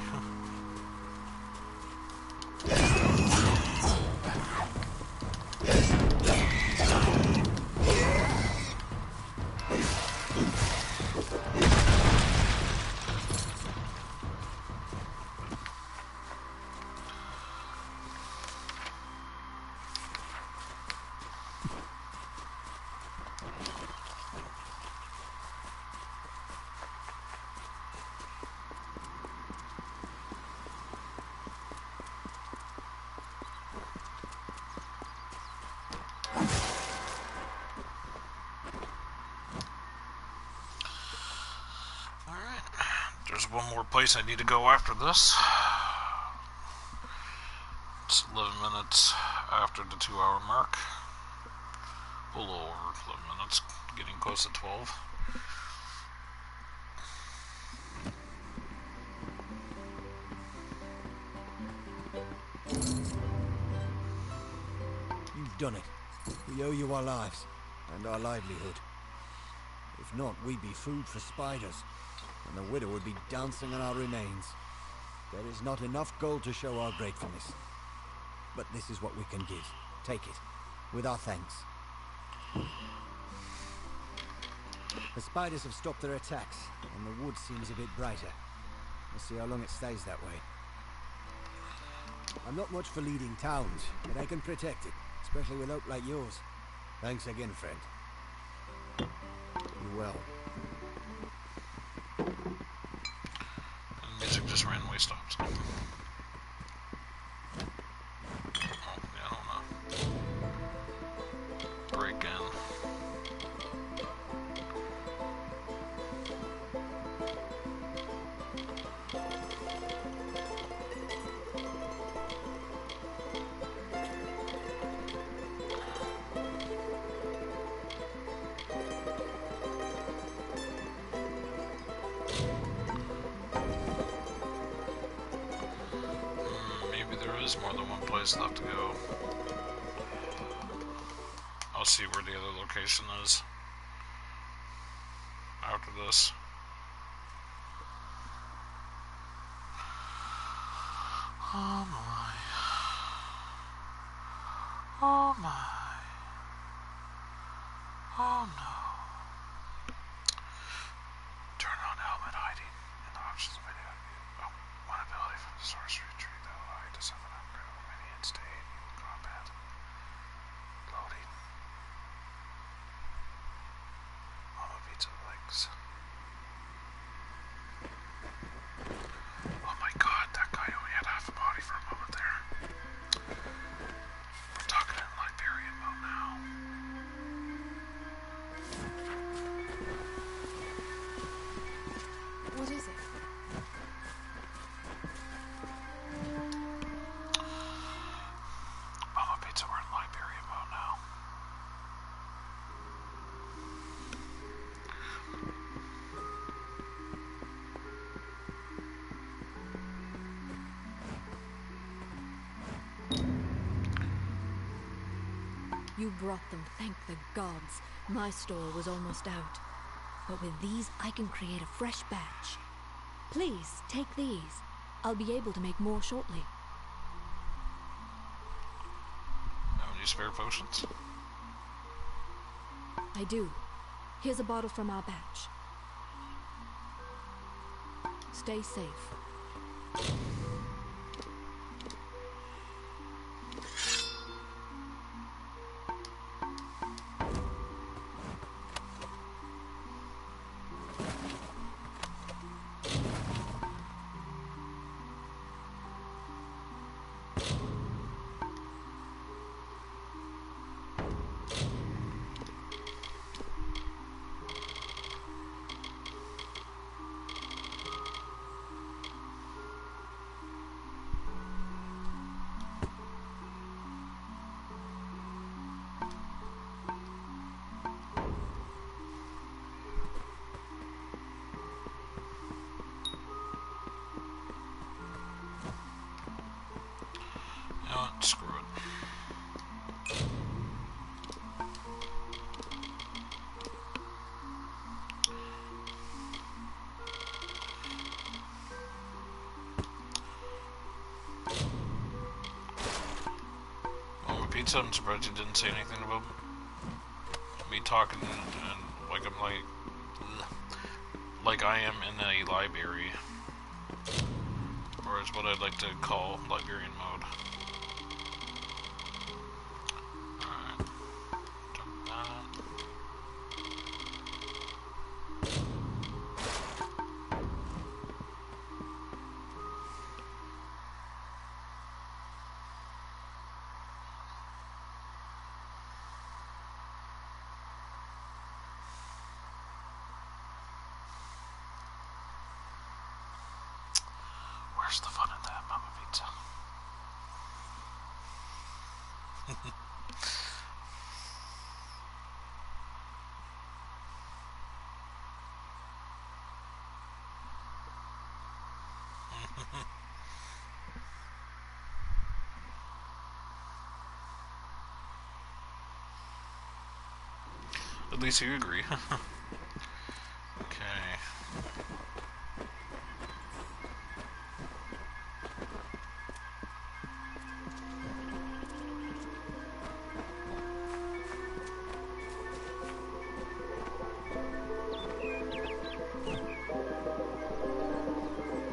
There's one more place I need to go after this. It's 11 minutes after the 2-hour mark. A little over 11 minutes, getting close to 12.
You've done it. We owe you our lives and our livelihood. If not, we'd be food for spiders, and the widow would be dancing on our remains. There is not enough gold to show our gratefulness. But this is what we can give. Take it, with our thanks. The spiders have stopped their attacks, and the wood seems a bit brighter. We'll see how long it stays that way. I'm not much for leading towns, but I can protect it. especially with hope like yours. Thanks again, friend. You're well.
And the music just randomly stops. Oh, yeah, I don't know. Break in. Maybe there is more than one place left to go. I'll see where the other location is after this. Oh my. Oh my. Oh no. Turn on helmet hiding in the options menu. Oh, one ability from the sorcery tree that will allow you to summon upgradable minions to aid you in combat. Loading. Mama pizza legs. Oh my god, that guy only had half a body for a moment there. We're talking in Liberian mode now.
What is it?
Mama pizza, we're in Liberian mode now.
You brought them, thank the gods. My store was almost out. But with these, I can create a fresh batch. Please, take these. I'll be able to make more shortly.
Have any spare potions?
I do. Here's a bottle from our batch. Stay safe.
You know what? Screw it. Mama pizza, I'm surprised you didn't say anything about me talking and like I'm like I am in a library, or is what I'd like to call Liberian mode. Alright. Jump that. Where's the fun in that, Mama Pizza? At least you agree. Okay.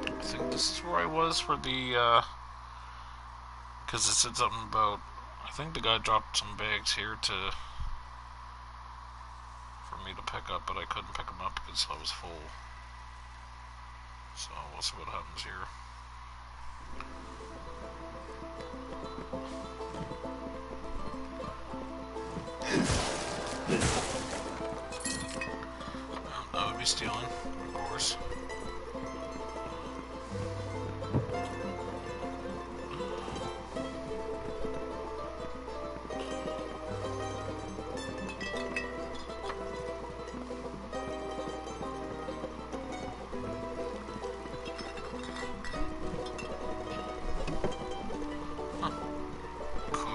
I think this is where I was for the, because it said something about, I think the guy dropped some bags here for me to pick up, but I couldn't pick them up because I was full. So we'll see what happens here. Well, that would be stealing, of course.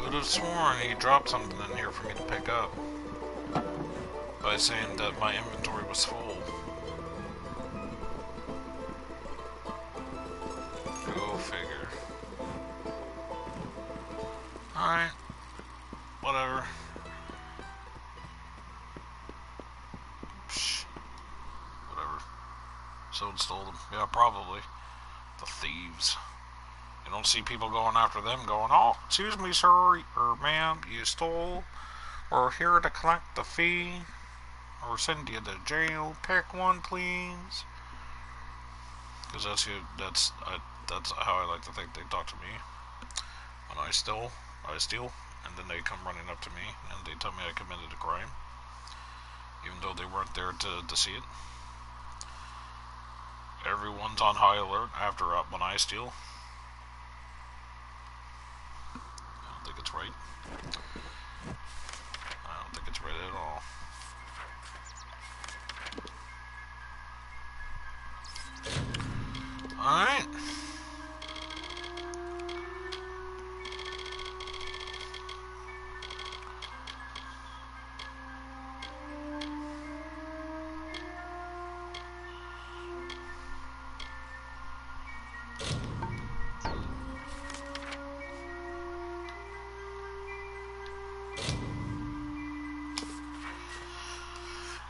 Could have sworn he dropped something in here for me to pick up by saying that my inventory was full. Go figure. Alright. Whatever. Psh. Whatever. Someone stole them. Yeah, probably. The thieves. You don't see people going after them going, oh, excuse me, sir, or ma'am, you stole. We're here to collect the fee. Or send you to jail. Pick one, please. Because that's how I like to think they talk to me. When I steal, and then they come running up to me, and they tell me I committed a crime. Even though they weren't there to see it. Everyone's on high alert after when I steal. I don't think it's right. I don't think it's right at all. Alright.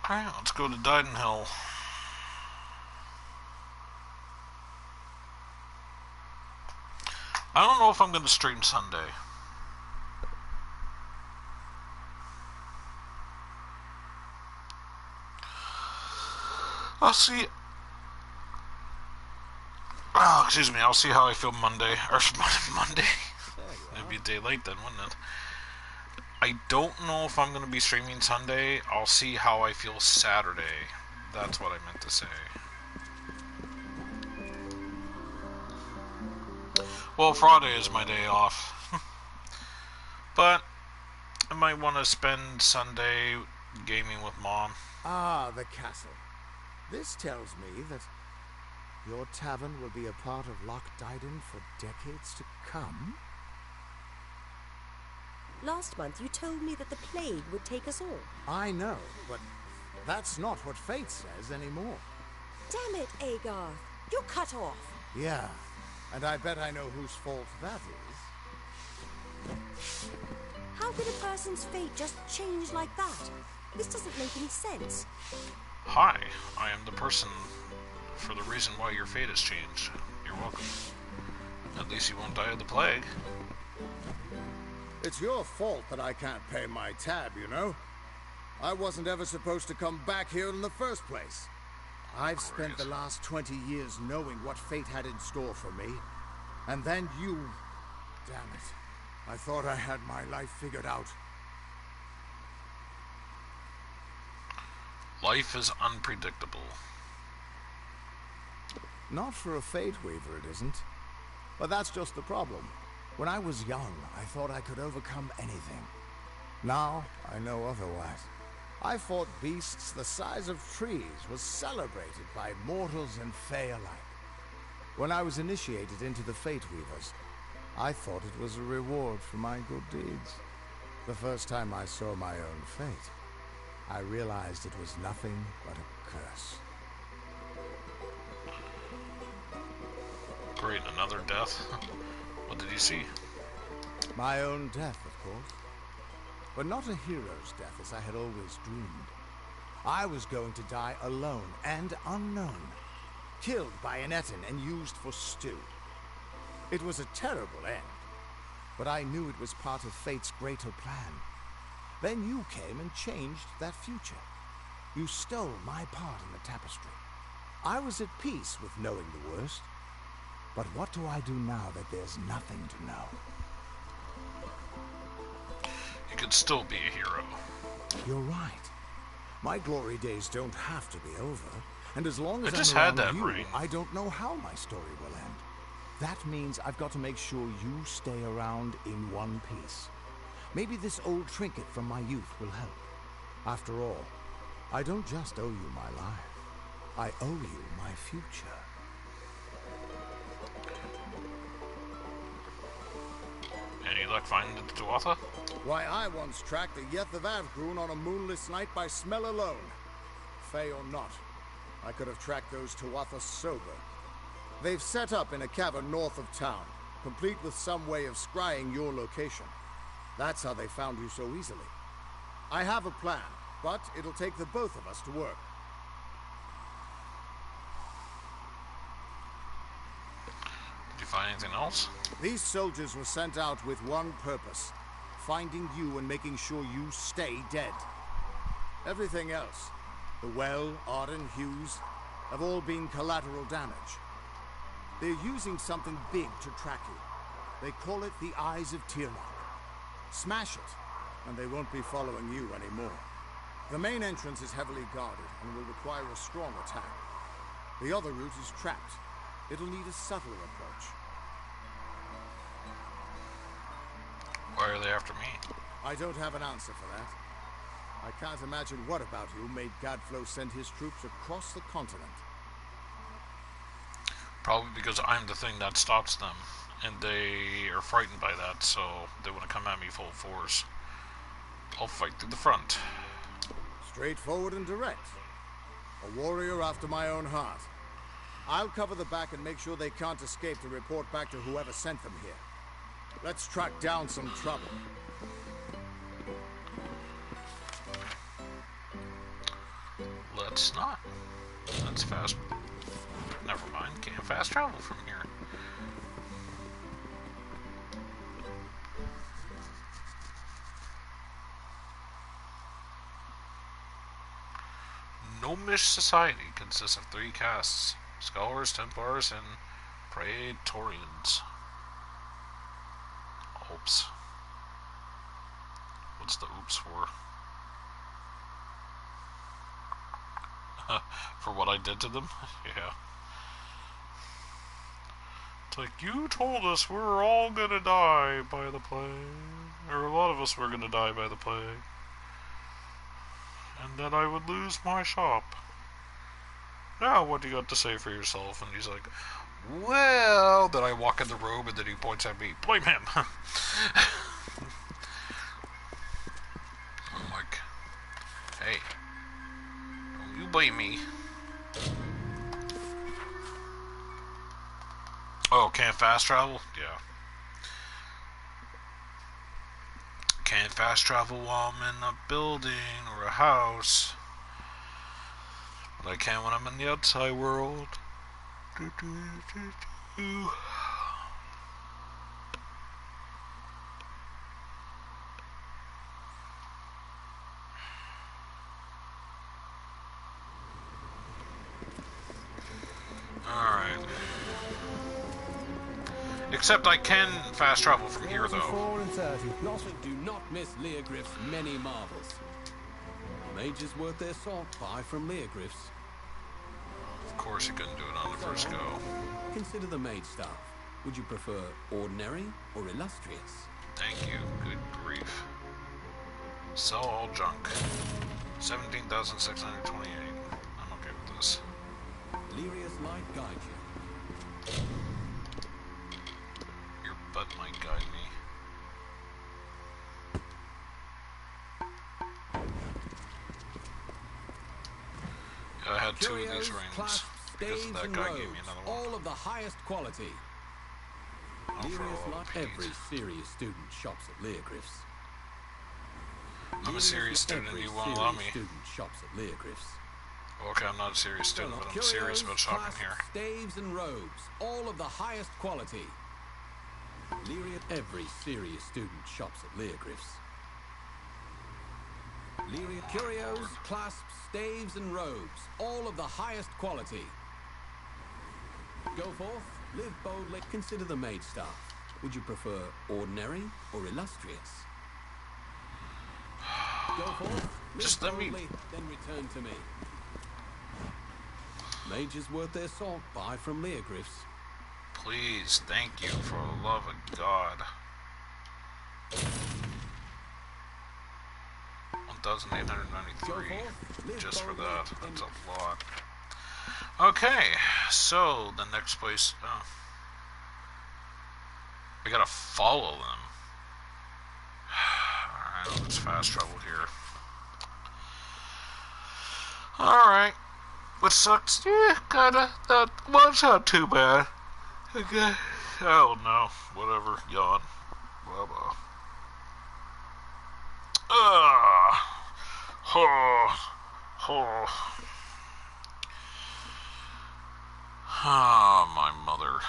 Alright, let's go to Didenhill. I don't know if I'm going to stream Sunday. I'll see. Oh, excuse me. I'll see how I feel Monday. Or Monday. It'd be a day late then, wouldn't it? I don't know if I'm going to be streaming Sunday. I'll see how I feel Saturday. That's what I meant to say. Well, Friday is my day off. But I might want to spend Sunday gaming with Mom.
Ah, the castle. This tells me that your tavern will be a part of Loch Dyden for decades to come.
Last month you told me that the plague would take us all.
I know, but that's not what fate says anymore.
Damn it, Agar. You're cut off.
Yeah, and I bet I know whose fault that is.
How could a person's fate just change like that? This doesn't make any sense.
Hi, I am the person for the reason why your fate has changed. You're welcome. At least you won't die of the plague.
It's your fault that I can't pay my tab, you know? I wasn't ever supposed to come back here in the first place. I've spent the last 20 years knowing what fate had in store for me. And then you... Damn it. I thought I had my life figured out.
Life is unpredictable.
Not for a Fate Weaver, it isn't. But that's just the problem. When I was young, I thought I could overcome anything. Now, I know otherwise. I fought beasts the size of trees, was celebrated by mortals and Fae alike. When I was initiated into the Fate Weavers, I thought it was a reward for my good deeds. The first time I saw my own fate, I realized it was nothing but a curse.
Great, another death. What did you see?
My own death, of course. But not a hero's death as I had always dreamed. I was going to die alone and unknown. Killed by an Etin and used for stew. It was a terrible end.
but I knew it was part of fate's greater plan. Then you came and changed that future. You stole my part in the tapestry. I was at peace with knowing the worst. But what do I do now that there's nothing to know?
You could still be a hero.
You're right. My glory days don't have to be over. And as long as
I just
I'm
had
around
that
you,
ring.
I don't know how my story will end. That means I've got to make sure you stay around in one piece. Maybe this old trinket from my youth will help. After all, I don't just owe you my life. I owe you my future.
Any luck finding the Tuatha?
Why, I once tracked the Yeth of Avgrun on a moonless night by smell alone. Fey or not, I could have tracked those Tuatha sober. They've set up in a cavern north of town, complete with some way of scrying your location. That's how they found you so easily. I have a plan, but it'll take the both of us to work.
Did you find anything else?
These soldiers were sent out with one purpose: finding you and making sure you stay dead. Everything else, the Well, Arden, Hughes, have all been collateral damage. They're using something big to track you. They call it the Eyes of Tirnock. Smash it, and they won't be following you anymore. The main entrance is heavily guarded and will require a strong attack. The other route is trapped. It'll need a subtler approach.
Why are they after me?
I don't have an answer for that. I can't imagine what about you made Gadflow send his troops across the continent.
Probably because I'm the thing that stops them, and they are frightened by that, so they want to come at me full force. I'll fight through the front.
Straightforward and direct. A warrior after my own heart. I'll cover the back and make sure they can't escape to report back to whoever sent them here. Let's track down some trouble.
Let's not. Let's fast. Never mind. Can't fast travel from here. Gnomish society consists of 3 castes: Scholars, Templars, and Praetorians. Oops. What's the oops for? For what I did to them? Yeah. It's like, you told us we were all gonna die by the plague. Or a lot of us were gonna die by the plague. And then I would lose my shop. Now, what do you got to say for yourself? And he's like, well, then I walk in the robe and then he points at me. Blame him. I'm like, hey, don't you blame me. Oh, can't fast travel? Yeah. Can't fast travel while I'm in a building or a house. But I can when I'm in the outside world. Alright. Except I can fast travel from here, though.
4 and 30. Do not miss Leogryph's many marvels. Mages worth their salt buy from Leogryphs.
Of course you couldn't do it on the first go.
Consider the mage staff. Would you prefer ordinary or illustrious?
Thank you. Good grief. Sell all junk. 17,628. I'm okay with this.
Lyria's light guide you.
Your butt might guide me. Yeah, I had 2 of these
Curios,
rings
clasps,
because
staves,
that
and
guy
robes,
gave me another one.
all of the highest quality.
Oh, for
Lyria's
all
light.
Pete.
Every serious student shops at Leogryphs.
I'm a serious student,
Every
you won't allow me.
serious student shops at Leogryphs.
Okay, I'm not a serious student, but I'm serious about shopping
clasps,
here.
staves and robes, all of the highest quality. Every serious student shops at Leogriff's. Lyria curios, clasps, staves, and robes, all of the highest quality. Go forth, live boldly, consider the maid staff. Would you prefer ordinary or illustrious? Go forth, live boldly, then return to me. Mages worth their salt, buy from Leogriff's.
Please, thank you, for the love of God. 1,893 just for that. That's a lot. Okay, so the next place. We gotta follow them. Alright, let's fast travel here. Alright. What sucks? Yeah, kinda. That one's not too bad. Okay. Oh no. Whatever. Yawn. Blah blah. Ah, my mother.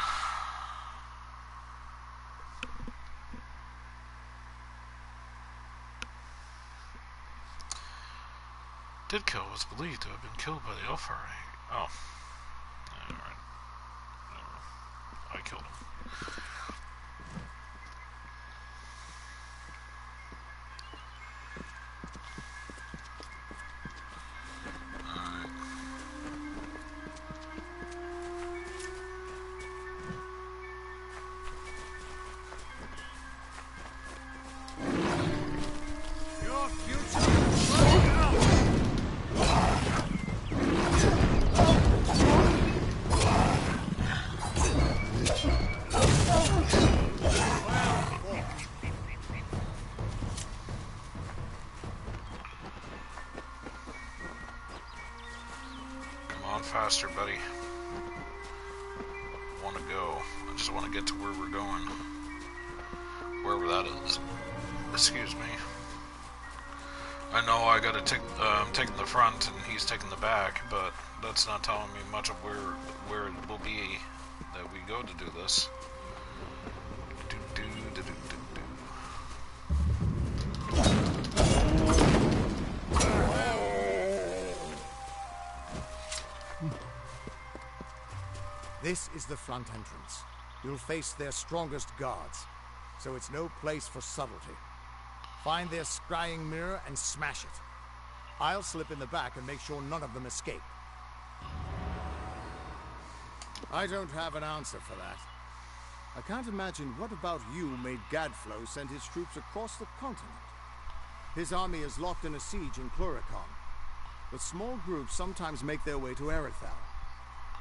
Didco was believed to have been killed by the Elfar. Oh. Alright. I killed him. Faster, buddy. I want to go. I just want to get to where we're going. Wherever that is. Excuse me. I know I gotta take, taking the front and he's taking the back, but that's not telling me much of where it will be that we go to do this.
This is the front entrance. You'll face their strongest guards, so it's no place for subtlety. Find their scrying mirror and smash it. I'll slip in the back and make sure none of them escape. I don't have an answer for that. I can't imagine what about you made Gadflow send his troops across the continent. His army is locked in a siege in Pluricon, but small groups sometimes make their way to Erithal.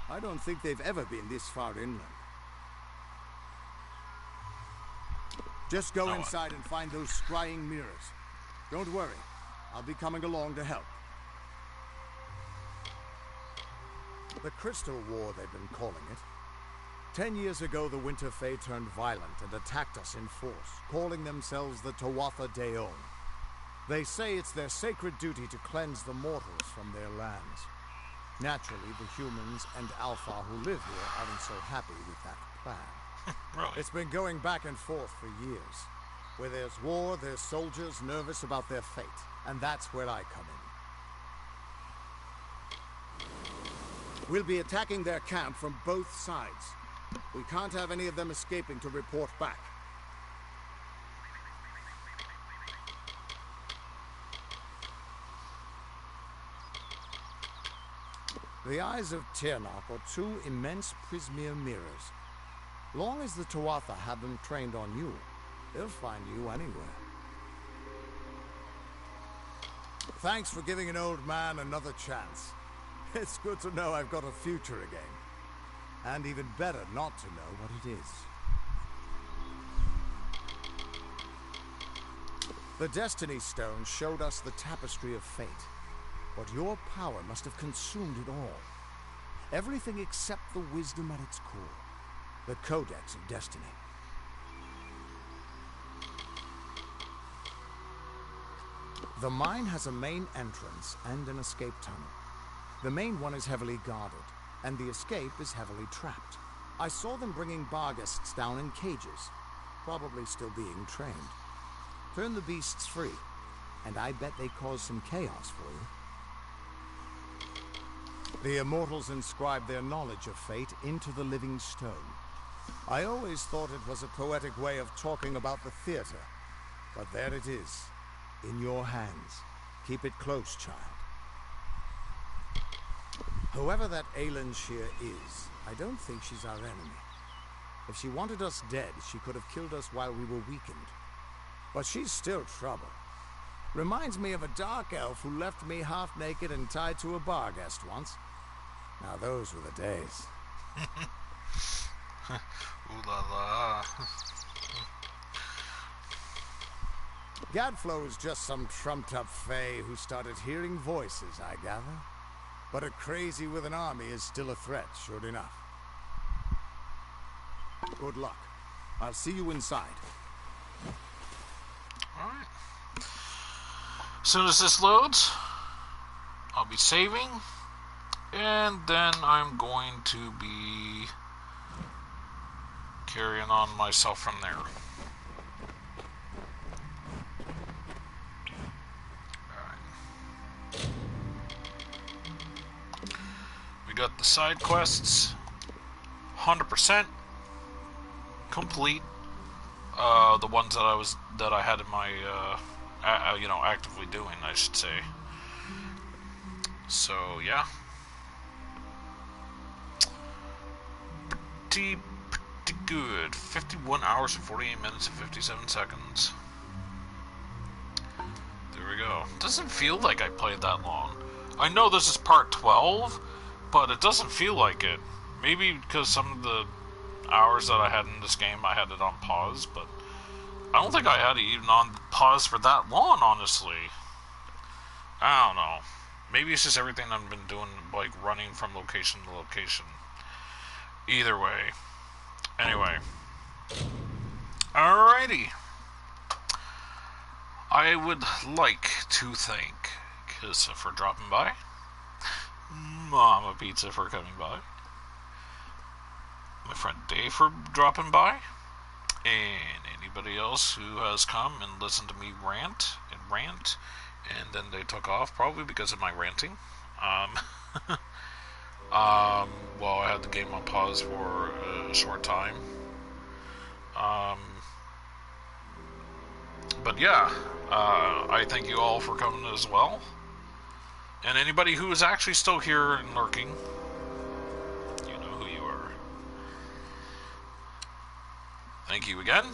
I don't think they've ever been this far inland. Just go inside and find those scrying mirrors. Don't worry, I'll be coming along to help. The Crystal War, they've been calling it. 10 years ago, the Winter Fae turned violent and attacked us in force, calling themselves the Tuatha Deon. They say it's their sacred duty to cleanse the mortals from their lands. Naturally, the humans and Alpha who live here aren't so happy with that plan.
Really?
It's been going back and forth for years. Where there's war, there's soldiers nervous about their fate. And that's where I come in. We'll be attacking their camp from both sides. We can't have any of them escaping to report back. The eyes of Tirnak are two immense Prismere mirrors. Long as the Tuatha have them trained on you, they'll find you anywhere. Thanks for giving an old man another chance. It's good to know I've got a future again. And even better not to know what it is. The Destiny Stone showed us the tapestry of fate. But your power must have consumed it all. Everything except the wisdom at its core. The Codex of Destiny. The mine has a main entrance and an escape tunnel. The main one is heavily guarded, and the escape is heavily trapped. I saw them bringing Barghests down in cages. probably still being trained. Turn the beasts free, and I bet they cause some chaos for you. The immortals inscribe their knowledge of fate into the living stone. I always thought it was a poetic way of talking about the theater, but there it is, in your hands. Keep it close, child. Whoever that Aelin Shear is, I don't think she's our enemy. If she wanted us dead, she could have killed us while we were weakened. But she's still trouble. Reminds me of a dark elf who left me half naked and tied to a bar guest once. Now those were the days.
Ooh la la.
Gadflow is just some trumped-up fae who started hearing voices, I gather. But a crazy with an army is still a threat, sure enough. Good luck. I'll see you inside.
Alright. As soon as this loads, I'll be saving. And then I'm going to be carrying on myself from there. Alright. We got the side quests 100% complete. The ones that I had in my actively doing, I should say. So yeah, pretty good. 51 hours and 48 minutes and 57 seconds. There we go. Doesn't feel like I played that long. I know this is part 12, but it doesn't feel like it. Maybe because some of the hours that I had in this game, I had it on pause, but I don't think I had it even on pause for that long, honestly. I don't know. Maybe it's just everything I've been doing, like running from location to location. Either way. Anyway. Alrighty. I would like to thank Kissa for dropping by. Mama Pizza for coming by. My friend Dave for dropping by. And anybody else who has come and listened to me rant, and then they took off, probably because of my ranting. Well, I had the game on pause for a short time. But yeah, I thank you all for coming as well. And anybody who is actually still here and lurking, you know who you are. Thank you again.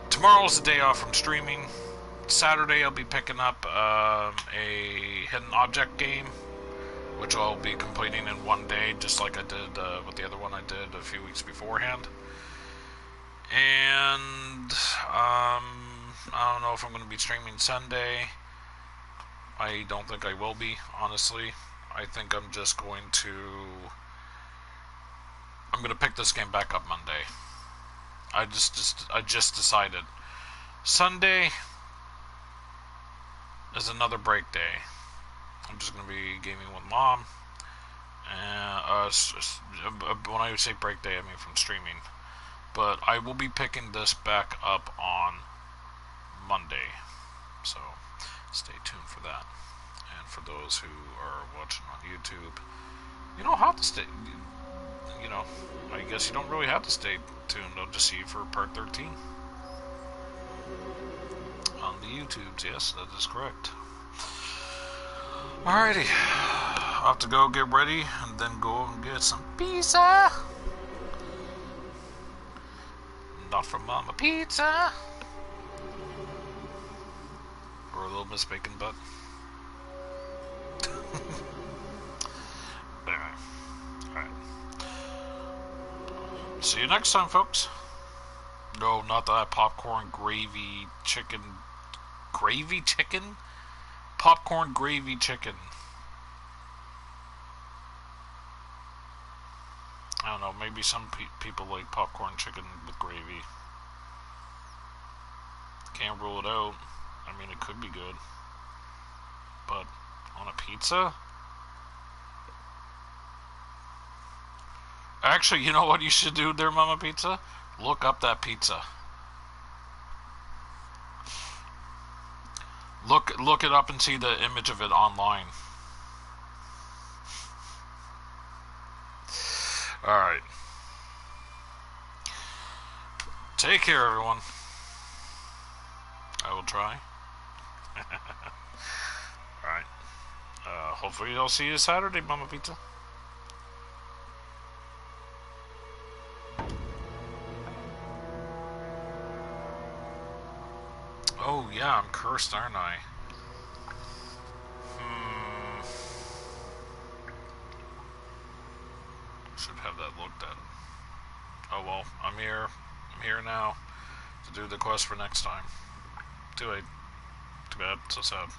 Tomorrow's the day off from streaming. Saturday I'll be picking up a hidden object game, which I'll be completing in one day, just like I did with the other one I did a few weeks beforehand. And I don't know if I'm going to be streaming Sunday. I don't think I will be, honestly. I think I'm just going to... I'm going to pick this game back up Monday. I just decided. Sunday is another break day. I'm just going to be gaming with Mom. And when I say break day, I mean from streaming. But I will be picking this back up on Monday. So stay tuned for that. And for those who are watching on YouTube, you don't have to stay. You know, I guess you don't really have to stay tuned. I'll just see you for part 13 on the YouTubes. Yes, that is correct. Alrighty, I'll have to go get ready and then go and get some pizza. Not from Mama Pizza. Or a little Miss Bacon Butt. Anyway, alright. See you next time, folks. No, not that popcorn gravy chicken. Gravy chicken? Popcorn gravy chicken. I don't know, maybe some people like popcorn chicken with gravy. Can't rule it out. I mean, it could be good. But on a pizza? Actually, you know what you should do there, Mama Pizza? Look up that pizza. Look it up and see the image of it online. Alright. Take care, everyone. I will try. Alright. Hopefully I'll see you Saturday, Mama Pizza. Oh, yeah, I'm cursed, aren't I? Should have that looked at. Oh well, I'm here. I'm here now to do the quest for next time. Too late. Too bad. So sad.